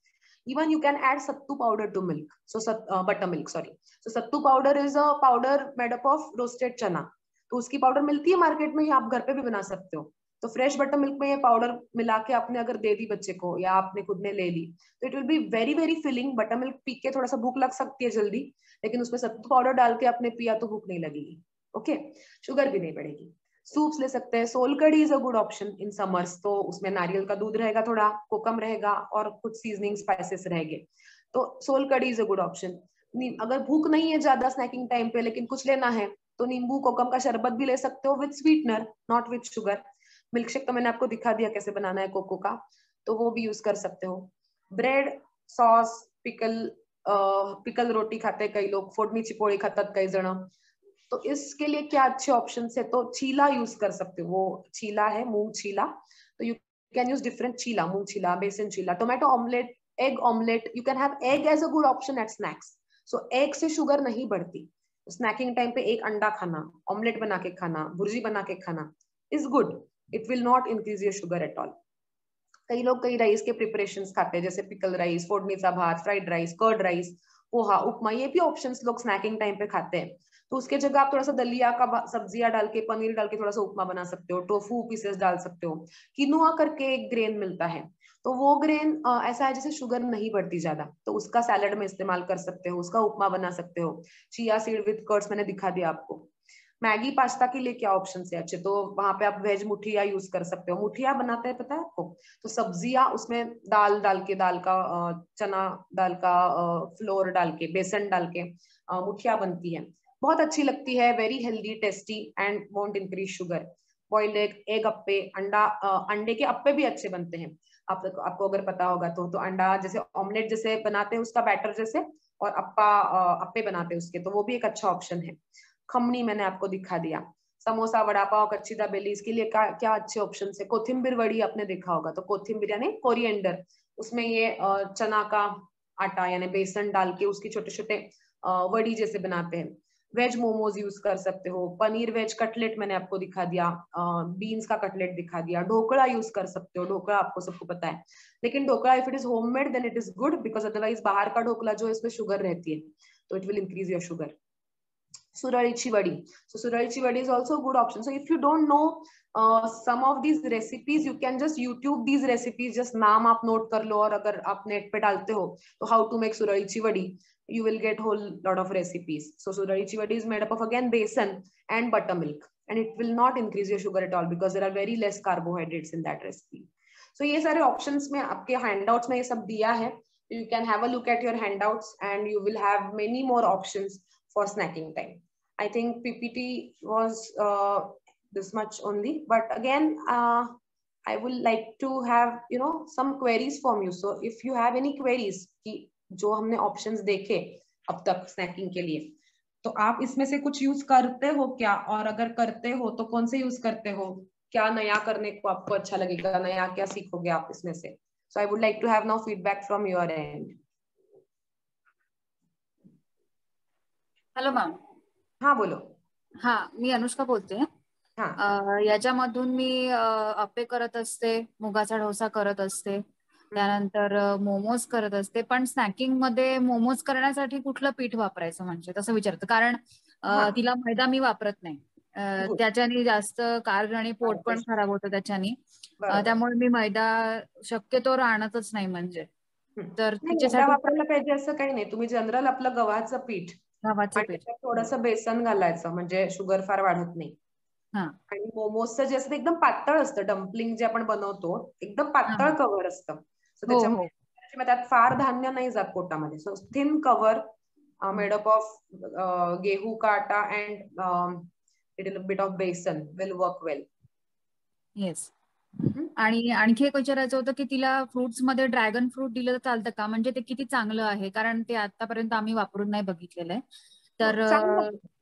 Even you can add sattu powder to milk, so buttermilk, sorry. So sattu powder is a powder made up of roasted chana. तो उसकी powder मिलती है market में, या आप घर पे भी बना सकते हो। तो फ्रेश बटर मिल्क में ये पाउडर मिला के आपने अगर दे दी बच्चे को या आपने खुद ने ले ली, तो it will be very very filling. Butter milk पी के थोड़ा सा भूख लग सकती है जल्दी, लेकिन उसमें सत्तू पाउडर डाल के आपने पिया तो भूख नहीं लगेगी। ओके, शुगर भी नहीं बढ़ेगी। सूप्स ले सकते हैं, सोल कड़ी is a good option in summers, तो उसमें नारियल का दूध रहेगा, थोड़ा कोकम रहेगा और कुछ सीजनिंग स्पाइसेस रहेंगे, तो सोल कड़ी इज अ गुड ऑप्शन। अगर भूख नहीं है ज्यादा स्नैकिंग टाइम पे लेकिन कुछ लेना है, तो नींबू कोकम का शरबत भी ले सकते हो with sweetener, not with sugar. Milk shake तो मैंने आपको दिखा दिया कैसे बनाना है कोको का, तो वो भी यूज कर सकते हो। ब्रेड, सॉस, पिकल रोटी खाते हैं कई लोग, फोडणी चिपोळी खातात कई जण, तो इसके लिए क्या अच्छे ऑप्शन है, तो चीला यूज कर सकते हो। वो चीला है मूंग चीला, तो you can use different chilla, moong chilla, besan chilla, tomato omelette, egg omelette, you can have egg as a good option at snacks. So egg से शुगर नहीं बढ़ती, स्नैकिंग टाइम पे एक अंडा खाना, ऑमलेट बना के खाना, भुर्जी बना के खाना is good, it will not increase your sugar at all. कई लोग कई राइस के प्रिपरेशंस खाते हैं, जैसे पिकल राइस, फोडणीचा भात, fried rice, curd rice, poha, upma, ये भी ऑप्शंस लोग स्नैकिंग टाइम पे खाते हैं। तो उसके जगह आप थोड़ा सा दलिया का सब्जियां डाल के, पनीर डाल के थोड़ा सा उपमा बना सकते हो, टोफू पीसेस डाल सकते हो। किनुआ करके एक ग्रेन मिलता है, तो वो ग्रेन ऐसा है जैसे शुगर नहीं बढ़ती ज्यादा, तो उसका सैलड में इस्तेमाल कर सकते हो, उसका उपमा बना सकते हो। चिया सीड विद कर्ड्स मैंने दिखा दिया आपको। मैगी पास्ता के लिए क्या ऑप्शन है अच्छे, तो वहां पे आप वेज मुठिया यूज कर सकते हो। मुठिया बनाते हैं पता है आपको, तो सब्जियां उसमें दाल डाल के, दाल का चना दाल का फ्लोर डाल के, बेसन डाल के मुठिया बनती है, बहुत अच्छी लगती है, very healthy, tasty and won't increase sugar. Boiled egg appe, अंडे के अप्पे भी अच्छे बनते हैं, आपको अगर पता होगा तो अंडा जैसे ऑमलेट जैसे बनाते हैं उसका बैटर जैसे, और अप्पे बनाते हैं उसके, तो वो भी एक अच्छा ऑप्शन है। खमनी मैंने आपको दिखा दिया। समोसा, वड़ा पाव, कच्ची दाबेली, इसके लिए क्या अच्छे ऑप्शन है। कोथिंबीर वड़ी आपने देखा होगा, तो कोथिंबीर यानी कोरिएंडर, उसमें ये चना का आटा यानी बेसन डाल के उसकी छोटे छोटे वड़ी जैसे बनाते हैं। वेज मोमोज यूज कर सकते हो, पनीर वेज कटलेट मैंने आपको दिखा दिया, बीन्स का कटलेट दिखा दिया, ढोकला यूज कर सकते हो, ढोकला आपको सबको पता है, लेकिन dhokla if it is homemade then it is good, because otherwise बाहर का ढोकला जो है इसमें शुगर रहती है, तो it will increase your sugar. सुरळीची वडी, so सुरळीची वडी is also a good option. So if you don't know some of these recipes, you can just YouTube these recipes, just नाम आप नोट कर लो, और अगर आप नेट पे डालते हो तो how to make सुरळीची वडी, you will get whole lot of recipes. So सुरळीची वडी is made up of again besan and buttermilk, and it will not increase your sugar at all because there are very less carbohydrates in that recipe. So ये सारे options में आपके handouts में ये सब दिया है, you can have a look at your handouts and you will have many more options for snacking time. I think PPT was this much only, but again I would like to have some queries from you. So if you have any queries कि जो हमने options देखे अब तक snacking के लिए, तो आप इसमें से कुछ यूज करते हो क्या, और अगर करते हो तो कौन से यूज करते हो, क्या नया करने को आपको अच्छा लगेगा, नया क्या सीखोगे आप इसमें से। So I would like to have now feedback from your end. Hello ma'am. हा बोलो. हा, मी अनुष्का बोलते. याच्यामधून मी अप्पे करत असते, मुगाचा डोसा करत असते, त्यानंतर मोमोज करत असते. पण स्नॅकिंग मध्ये मोमोज करण्यासाठी कुठलं पीठ वापरायचं म्हणजे तसं विचारतं, कारण तिला मैदा मी वापरत नाही, त्याच्याने जास्त कार्ब आणि पोट पण खराब होतं त्याच्याने, त्यामुळे मी मैदा शक्यतो आणतच नाही. म्हणजे तर तिच्यासाठी वापरायला पाहिजे असं काही नाही, तुम्ही जनरल आपलं गव्हाचं पीठ, थोडंसं बेसन घालायचं म्हणजे शुगर फार वाढत नाही. आणि मोमोजचं जे असतं एकदम पातळ असतं, डम्पलिंग जे आपण बनवतो एकदम पातळ कव्हर असतं, सो त्याच्यामुळे त्यात फार धान्य नाही जात पोटामध्ये. So thin cover made up of गेहू का आटा अँड लिटिल बिट ऑफ बेसन विल वर्क वेल. येस. आणि आणखी एक विचारायचं होतं की तिला फ्रुट्स मध्ये ड्रॅगन फ्रूट दिलं तर चालतं का, म्हणजे ते किती चांगलं आहे, कारण ते आतापर्यंत आम्ही वापरून नाही बघितलेलं आहे. तर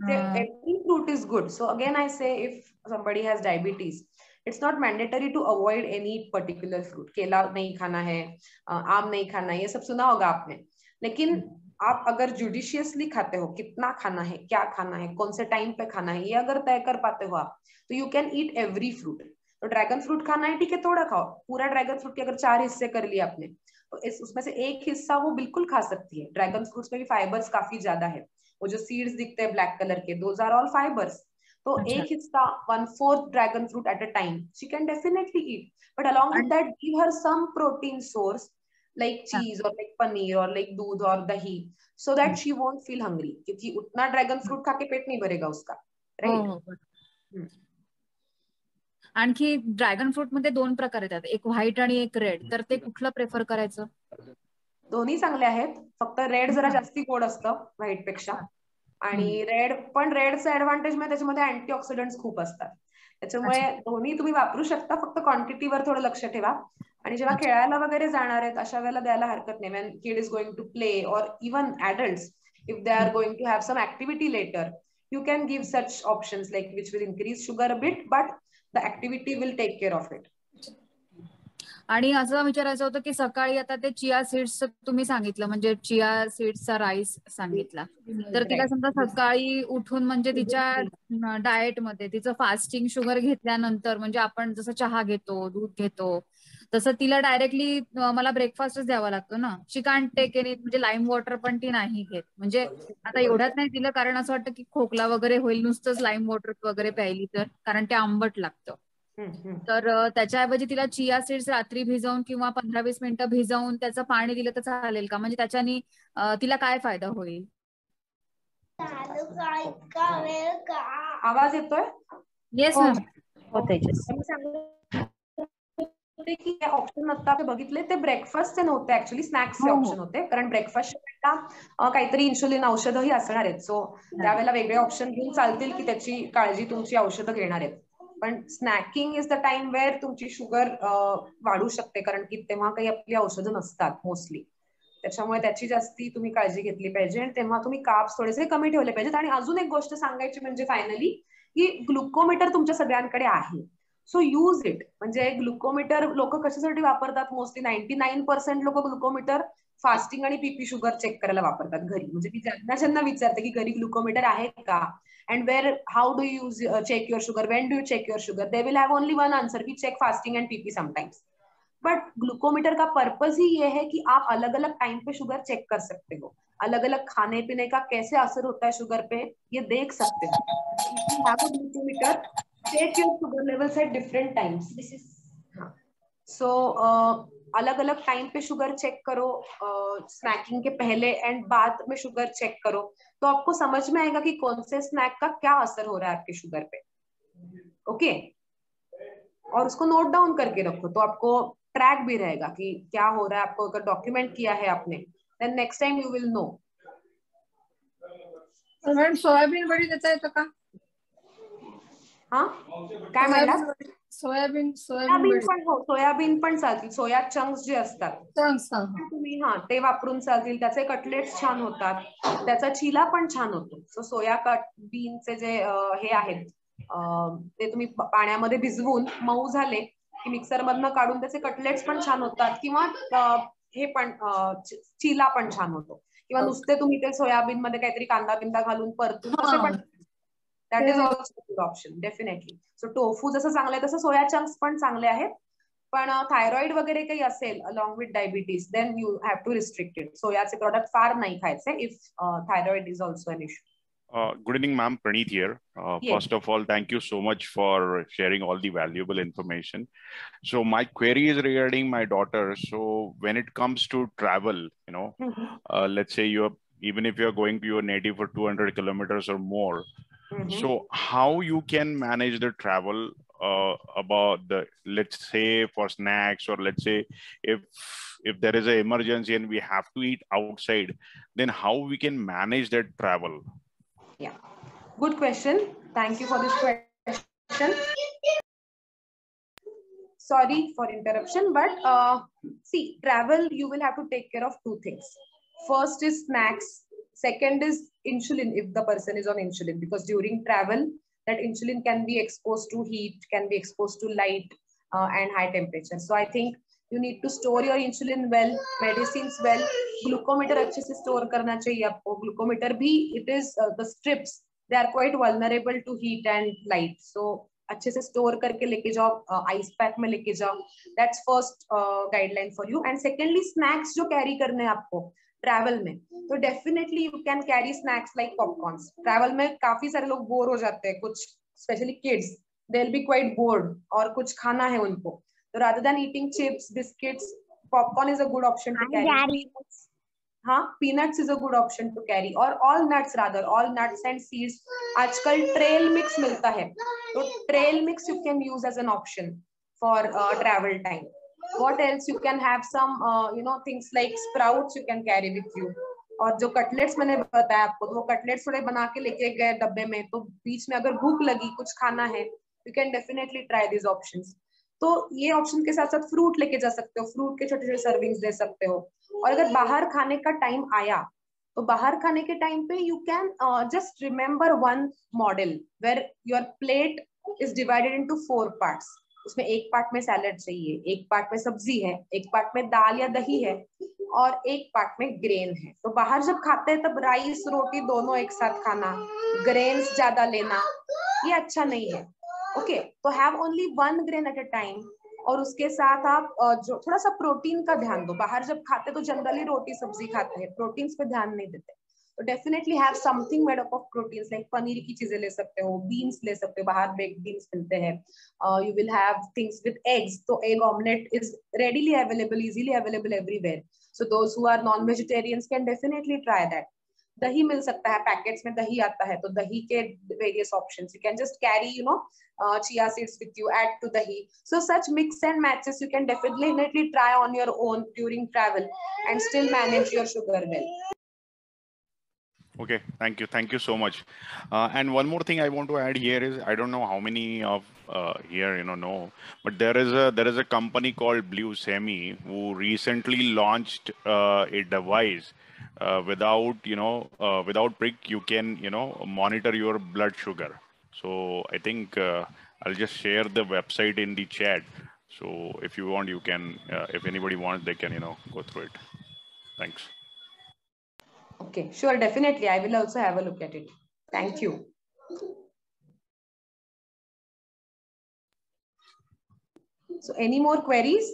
every fruit is good. So again I say, if somebody has diabetes, it's not mandatory to avoid any particular fruit. केला नहीं खाना है, आम नहीं खाना है, ये सब सुना होगा आपने, लेकिन आप अगर जुडिशियसली खाते हो, कितना खाना है, क्या खाना है, कौन से टाइम पे खाना है, ये अगर तय कर पाते हो आप, तो you can eat every fruit. तो ड्रैगन फ्रूट खाना है, ठीक है, थोड़ा खाओ. पूरा ड्रैगन फ्रूट के अगर 4 हिस्से कर लिए आपने, तो उसमें से एक हिस्सा वो बिल्कुल खा सकती है. ड्रैगन फ्रूट्स में भी फाइबर्स काफी ज्यादा है, वो जो सीड्स दिखते हैं ब्लैक कलर के, दोज आर ऑल फाइबर्स. तो एक हिस्सा 1/4 dragon fruit at a time she can definitely eat, but along with that give her some protein source like cheese और लाइक पनीर और लाइक दूध और दही, so that she won't feel hungry, क्योंकि उतना ड्रैगन फ्रूट खा के पेट नहीं भरेगा उसका, राइट. आणखी ड्रॅगन फ्रूट मध्ये 2 प्रकार येतात, एक व्हाईट आणि एक रेड, तर ते कुठलं प्रेफर करायचं? दोन्ही चांगले आहेत, फक्त रेड जरा जास्ती गोड असतं व्हाईट पेक्षा, आणि रेडचं ऍडव्हान्टेज म्हणजे त्याच्यामध्ये अँटीऑक्सिडंट्स खूप असतात, त्याच्यामुळे दोन्ही तुम्ही वापरू शकता, फक्त क्वांटिटीवर थोडं लक्ष ठेवा. आणि जेव्हा खेळायला वगैरे जाणार आहेत अशा वेळेला द्यायला हरकत नाही. When kid is going to play, और even adults, if they are going to have some activity later, you can give such options like which will increase sugar a bit, but the activity will take care of it. आणि असं विचारायचं होतं की सकाळी आता ते chia seeds तुम्ही सांगितलं, म्हणजे चिया सीड्सचा राईस सांगितला, तर तिला समजा सकाळी उठून म्हणजे तिच्या डाएट मध्ये तिचं फास्टिंग शुगर घेतल्यानंतर, म्हणजे आपण जसं चहा घेतो, दूध घेतो, तसं तिला डायरेक्टली मला ब्रेकफास्टच द्यावा लागतो ना. शी कांट टेक एनी, म्हणजे लाईम वॉटर पण ती नाही घेत, म्हणजे आता एवढ्यात नाही दिलं, कारण असं वाटतं की खोकला वगैरे होईल नुसतंच लाईम वॉटर वगैरे प्यायली तर, कारण ते आंबट लागतं. तर त्याच्याऐवजी तिला चिया सीड्स रात्री भिजवून किंवा 15-20 मिनिटं भिजवून त्याचं पाणी दिलं तर चालेल का, म्हणजे त्याच्यानी तिला काय फायदा होईल? आवाज येतोय? येस मॅम, होते. की ऑप्शन आता बघितले ते ब्रेकफास्टचे नव्हते, ऍक्च्युअली स्नॅक्सचे ऑप्शन होते, कारण ब्रेकफास्टच्या काहीतरी इन्शुलिन औषधही असणार आहेत, सो त्यावेळेला वेगळे ऑप्शन घेऊन चालतील की त्याची काळजी तुमची औषधं घेणार आहेत. पण snacking is the time where तुमची शुगर वाढू शकते, कारण की तेव्हा काही आपली औषधं नसतात मोस्टली, त्याच्यामुळे त्याची जास्ती तुम्ही काळजी घेतली पाहिजे, आणि तेव्हा तुम्ही कार्ब्स थोडेसे कमी ठेवले पाहिजेत. आणि अजून एक गोष्ट सांगायची म्हणजे फायनली, की ग्लुकोमीटर तुमच्या सगळ्यांकडे आहे, सो यूज इट. म्हणजे ग्लुकोमीटर लोक कशासाठी वापरतात? मोस्टली 99% लोक ग्लुकोमीटर फास्टिंग आणि बीपी शुगर चेक करायला वापरतात घरी. म्हणजे मी ज्यांना विचारते की घरी ग्लुकोमीटर आहे का, and where how do you use check your sugar, when do you check your sugar, they will have only one answer, we check fasting and pp sometimes. But glucometer का पर्पज ही ये है कि आप अलग अलग time पे sugar check कर सकते हो, अलग अलग खाने पीने का कैसे असर होता है शुगर पे ये देख सकते हो. If you have a glucometer, check your sugar levels at different times. This is so अलग अलग टाइम पे शुगर चेक करो, स्नैकिंग के पहले एंड बाद में शुगर चेक करो, तो आपको समझ में आएगा कि कौन से स्नैक का क्या असर हो रहा है आपके शुगर पे. ओके, और उसको नोट डाउन करके रखो तो आपको ट्रैक भी रहेगा कि क्या हो रहा है. आपको अगर डॉक्यूमेंट किया है आपने, then next time you will know. Madam soybean वडी देता येतं का? हा काय म्हणला? सोयाबीन पण हो, सोयाबीन पण चालतील. सोया चंक्स जे असतात तुम्ही ते वापरून चालतील. त्याचे कटलेट्स छान होतात, त्याचा चिला पण छान होतो. सो सोया बीनचे जे हे आहेत ते तुम्ही पाण्यामध्ये भिजवून मऊ झाले की मिक्सर मधनं काढून त्याचे कटलेट्स पण छान होतात, किंवा हे पण चिला पण छान होतो, किंवा नुसते तुम्ही ते सोयाबीन मध्ये काहीतरी कांदा बिंदा घालून परतून तसे पण. That is also good option definitely. So tofu जसं चांगलं आहे तसं सोया चंक्स पण चांगले आहेत. पण थायरॉइड वगैरे काही असेल along with diabetes, then you have to restrict it. सोयाचे प्रोडक्ट फार नाही खायचे if thyroid is also an issue. Good evening, ma'am. Praneeth here. Yes. First of all, thank you so much for sharing all the valuable information. So my query is regarding my daughter. So when it comes to travel, let's say even if you're going to your native for 200 kilometers or more, so how you can manage the travel about the, let's say for snacks, or let's say if there is an emergency and we have to eat outside, then how we can manage that travel? Yeah, good question. Thank you for this question. Sorry for interruption, but see, travel you will have to take care of two things. First is snacks. Second is insulin if the person is on insulin, because during travel that insulin can be exposed to heat, can be exposed to light and high temperature. So I think you need to store your insulin well, medicines well. Glucometer अच्छे से store करना चाहिए आपको. Glucometer भी, it is the strips, they are quite vulnerable to heat and light. So अच्छे से store करके लेके जाओ, ice pack में लेके जाओ. That's first guideline for you. And secondly, snacks जो carry करने आपको ट्रैवल में, तो definitely you can carry snacks like popcorns. Travel में काफी सारे लोग बोर हो जाते हैं, कुछ specially kids, they will be quite bored और कुछ खाना है उनको, तो rather than eating chips biscuits, popcorn is a good option to carry. हाँ, peanuts is a good option to carry, और all nuts, rather all nuts and seeds. आजकल trail mix मिलता है, तो trail mix you can use as an option for travel time. What else? You can have some things like sprouts you can carry with you. और जो cutlets मैंने बताया आपको, तो वो कटलेट्स थोड़े बना के लेके गए डब्बे में, तो बीच में अगर भूख लगी कुछ खाना है, you can definitely try these options. तो ये ऑप्शन के साथ साथ फ्रूट लेके जा सकते हो, फ्रूट के छोटे छोटे सर्विंग्स दे सकते हो. और अगर बाहर खाने का टाइम आया, तो बाहर खाने के टाइम पे you can just remember one model where your plate is divided into 4 parts. उसमें एक पार्ट में सैलेड चाहिए, एक पार्ट में सब्जी है, एक पार्ट में दाल या दही है, और एक पार्ट में ग्रेन है. तो बाहर जब खाते हैं तब राइस रोटी दोनों एक साथ खाना, ग्रेन्स ज्यादा लेना, ये अच्छा नहीं है. ओके, तो have only 1 grain eight a time, और उसके साथ आप जो थोड़ा सा प्रोटीन का ध्यान दो. बाहर जब खाते तो जनरली रोटी सब्जी खाते हैं, प्रोटीन्स पे ध्यान नहीं देते. तो definitely have something made up of proteins, like paneer की चीजें ले सकते हो, बीन्स ले सकते हो, बाहर बेक्ड बीन्स मिलते हैं. You will have things with eggs, तो egg omelette is readily available, easily available everywhere. So those who are non vegetarians can definitely try that. दही मिल सकता है, पैकेट्स में दही आता है, तो दही के various options you can just carry, chia seeds with you, add to dahi. So such mix and matches you can definitely try on your own during travel and still manage your sugar well. Okay, thank you so much. And one more thing I want to add here is, I don't know how many of here know, but there is a company called Blue Semi who recently launched a device without prick. You can monitor your blood sugar. So I think I'll just share the website in the chat. So if you want, you can, if anybody wants, they can, go through it. Thanks. Okay, sure, definitely. I will also have a look at it. Thank you. So any more queries?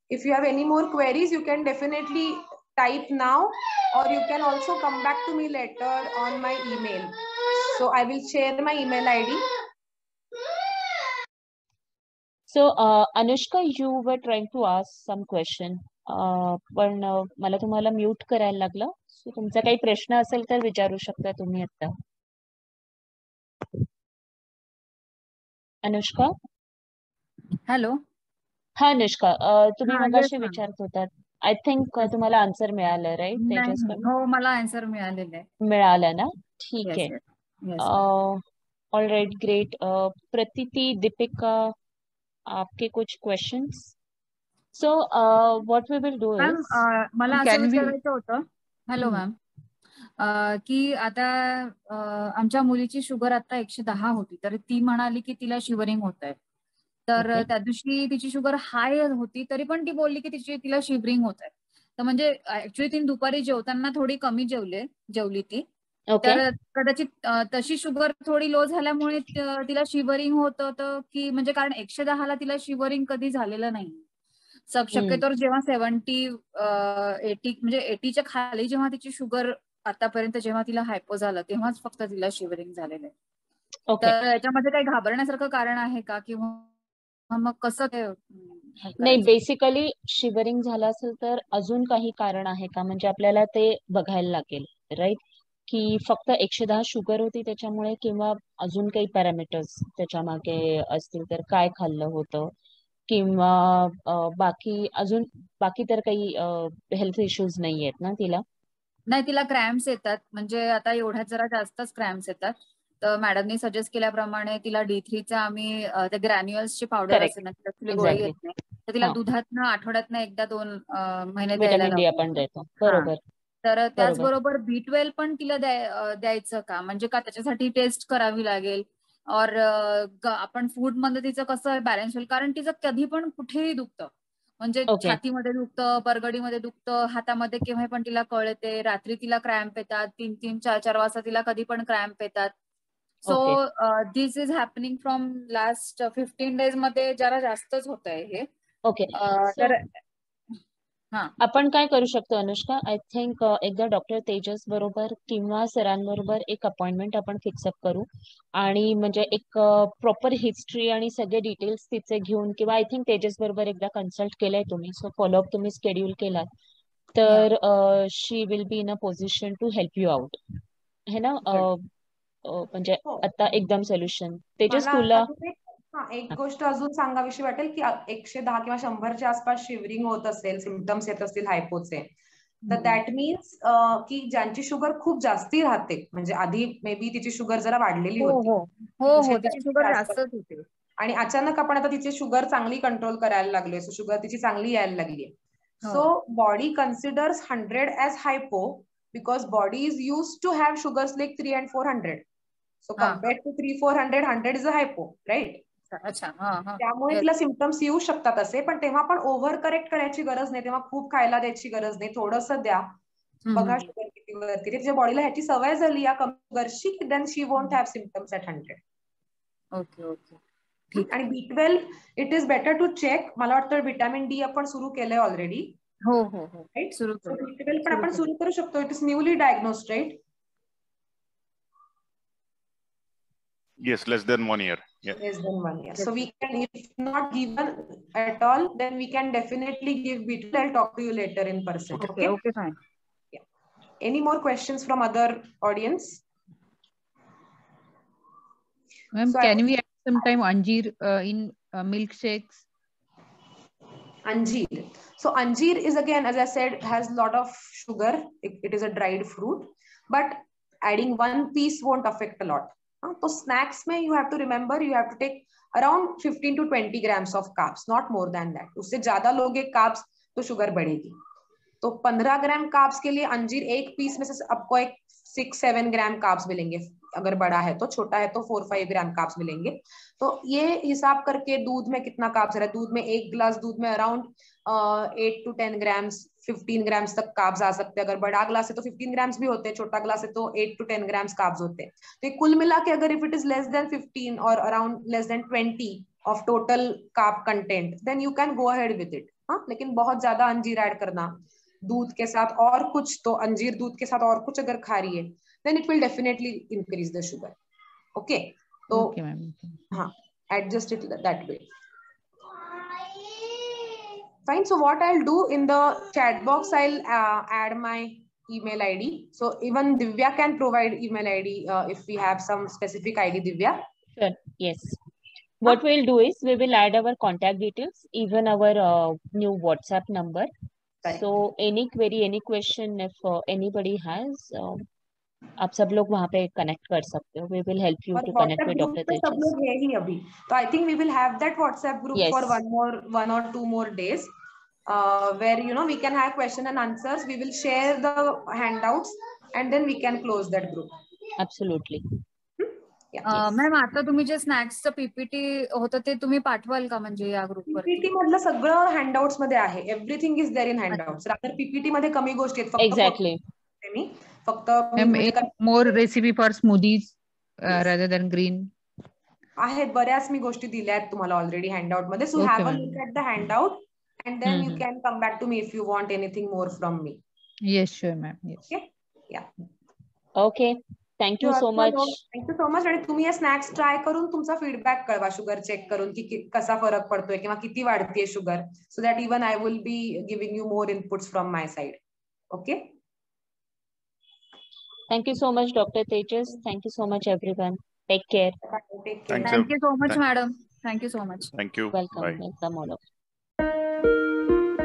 If you have any more queries, you can definitely type now, or you can also come back to me later on my email. So I will share my email ID. So Anushka, you were trying to ask some question. पण मला तुम्हाला mute करायला लागलं. सो तुमचा काही प्रश्न असेल तर विचारू शकता तुम्ही आता. अनुष्का? हॅलो. हा अनुष्का, तुम्ही मगाशी विचारत होतात. आय थिंक तुम्हाला आन्सर मिळालं, राईट? हो, मला आन्सर मिळालेलं आहे. मिळालं ना? ठीक आहे. All right, great. Pratiti, Deepika, आपके कुछ questions? So what we will do is, मला असं विचारायचं होतं, हॅलो मॅम, की आता आमच्या मुलीची शुगर आता 110 होती, तर ती म्हणाली की तिला शिवरिंग होत आहे. तर त्या दिवशी तिची शुगर हाय होती, तरी पण ती बोलली की तिला शिवरिंग होत आहे. तर म्हणजे ऍक्च्युली ती दुपारी जेवताना थोडी कमी जेवली ती. तर कदाचित तशी शुगर थोडी लो झाल्यामुळे तिला शिवरिंग होत होतं की, म्हणजे कारण 110ला तिला शिवरिंग कधी झालेलं नाही. शक्यतो जेव्हा 70, 80 म्हणजे 80च्या खाली जेव्हा तिची शुगर आतापर्यंत जेव्हा तिला हायपो झालं तेव्हाच फक्त तिला शिवरिंग झालेलं आहे. तर याच्यामध्ये काही घाबरण्यासारखं कारण आहे का, किंवा मग कसं ते? नाही, बेसिकली शिवरिंग झालं असेल तर अजून काही कारण आहे का, म्हणजे आपल्याला ते बघायला लागेल, राईट? की फक्त 110 शुगर होती त्याच्यामुळे, किंवा अजून काही पॅरामीटर्स त्याच्या मागे असतील, तर काय खाल्लं होतं, किंवा बाकी तर काही हेल्थ इश्यूज नाही आहेत ना तिला? नाही, तिला क्रॅम्प्स येतात, म्हणजे आता एवढ्यात जरा जास्तच क्रॅम्प्स येतात. तर मॅडमनी सजेस्ट केल्याप्रमाणे तिला D3चा आम्ही ते ग्रॅन्युअल्सची पावडर असते ना, तिला गोळी येत नाही, तर तिला दुधातनं आठवड्यातनं एकदा 2 महिने द्यायला विटामिन डी आपण देतो. बरोबर. तर त्याचबरोबर B12 पण तिला द्यायचं का, म्हणजे का त्याच्यासाठी टेस्ट करावी लागेल, और आपण फूड मध्ये तिचं कसं बॅलन्स होईल, कारण तिचं कधी पण कुठेही दुखतं, म्हणजे छातीमध्ये दुखतं, बरगडीमध्ये दुखतं, हातामध्ये केव्हा पण तिला कळते, रात्री तिला क्रॅम्प येतात, 3-3, 4-4 वाजता तिला कधी पण क्रॅम्प येतात. So this is happening from last 15 days मध्ये जरा जास्तच होत आहे हे. ओके, तर आपण काय करू शकतो अनुष्का, आय थिंक एकदा डॉक्टर तेजस बरोबर किंवा सरांबरोबर एक अपॉइंटमेंट आपण फिक्सअप करू, आणि म्हणजे एक प्रॉपर हिस्ट्री आणि सगळे डिटेल्स तिचे घेऊन, किंवा आय थिंक तेजस बरोबर एकदा कन्सल्ट केलंय तुम्ही, सो फॉलोअप तुम्ही शेड्यूल केलात, तर she will be in a position to help you out, है ना? म्हणजे आता एकदम सोल्युशन. तेजस तुला एक गोष्ट अजून सांगावीशी वाटेल की 110 किंवा 100च्या आसपास शिवरिंग होत असेल, सिम्पटम्स येत असतील हायपोचे, तर दॅट मीन्स की ज्यांची शुगर खूप जास्ती राहते, म्हणजे आधी मे बी तिची शुगर जरा वाढलेली होती, तिची शुगर जास्तच होती, आणि अचानक आपण आता तिची शुगर चांगली कंट्रोल करायला लागलोय, सो शुगर तिची चांगली यायला लागली. So body considers 100 as hypo because body is use to have sugars like 300 and 400. So compared to 300-400, 100 is a hypo, right? अच्छा. त्यामुळे तिला सिम्पटम्स येऊ शकतात असे, पण तेव्हा पण ओव्हर करेक्ट करायची गरज नाही, तेव्हा खूप खायला द्यायची गरज नाही, थोडंसं द्या, बघा शुगर किती वरती. तिच्या बॉडीला ह्याची सवय झाली या कमी शुगरची, then she won't have symptoms at 100. Okay. आणि B12 it is better to check. मला वाटतं विटामिन डी आपण सुरू केलंय ऑलरेडी. हो, राईट? सुरू B12 पण आपण सुरू करू शकतो. It is newly diagnosed, right? Yes, less than 1 year. Less than 1 year. So we can, if not given at all, then we can definitely give B12. I'll talk to you later in person. Okay, fine. Yeah. Any more questions from other audience? Ma'am, can we add sometime anjeer in milkshakes? Anjeer. So anjeer is, again, as I said, has a lot of sugar. It is a dried fruit, but adding 1 piece won't affect a lot. So snacks में you have to remember, you have to take around 15 to 20 grams of carbs, not more than that. उससे ज्यादा लोगे carbs तो sugar बढ़ेगी. तो 15 ग्राम carbs के लिए अंजीर एक पीस में से आपको एक 6-7 ग्राम कार्ब्स मिलेंगे, अगर बड़ा है तो, छोटा है तो 4-5 ग्राम कार्ब्स मिलेंगे। तो ये हिसाब करके दूध में कितना कार्ब्स है, दूध में 1 ग्लास दूध में अराउंड 8 to 10 ग्राम्स, 15 ग्राम्स तक कार्ब्स आ सकते हैं। अगर बड़ा ग्लास है तो 15 ग्राम्स भी होते हैं, छोटा ग्लास है तो 8 to 10 ग्राम्स कार्ब्स होते हैं। तो कुल मिला के अगर if it is less than 15 और around less than 20 of total carb content, then you can go ahead with it. हाँ, लेकिन बहुत ज्यादा अंजीर ऐड करना दूध के साथ और कुछ, तो अंजीर दूध के साथ और कुछ अगर खा रही है, then it will definitely increase the sugar. Okay, so okay ma'am, हाँ, adjust it that way. Fine. So what I'll do in the chat box, I'll add my email ID. So even Divya can provide email ID if we have some specific ID. Divya. Sure. Yes. What we'll do is we will add our contact details, even our new WhatsApp number. Right. So any query, any question, if anybody has, आप सब लोग वहाँ पे connect कर सकते हो. We will help you to connect with Dr. Tejas. सब लोग है ही अभी, तो I think we will have that WhatsApp group yes. for one or two more days, where you know we can have question and answers. We will share the handouts and then we can close that group. Absolutely. Ma'am आता तुम्ही जे स्नॅक्सचं PPT होतं ते तुम्ही पाठवाल का, म्हणजे या ग्रुपवर? पीपीटी मधलं सगळं हँडआउट्स मध्ये आहे. Everything is there in handouts. Rather PPT मध्ये कमी गोष्टी आहेत. एक्झॅक्टली. फक्त more recipe for smoothies rather than green आहेत. बऱ्याच मी गोष्टी दिल्या आहेत तुम्हाला ऑलरेडी हँडआउट मध्ये. So have a look at the handout and then you can come back to me if you want anything more from me. Yes sure ma'am. Okay, ya, okay. Thank you so much. Thank you so much. आणि तुम्ही हे snacks try करून तुमचा feedback कळवा, sugar check करून की कसा फरक पडतोय किंवा किती वाढतीये sugar, so that even I will be giving you more inputs from my side. Okay. Thank you so much, Dr. Tejas. Thank you so much, everyone. Take care. Thank you so much, madam. Thank you so much. Thank you. Welcome. Bye. Welcome all of you.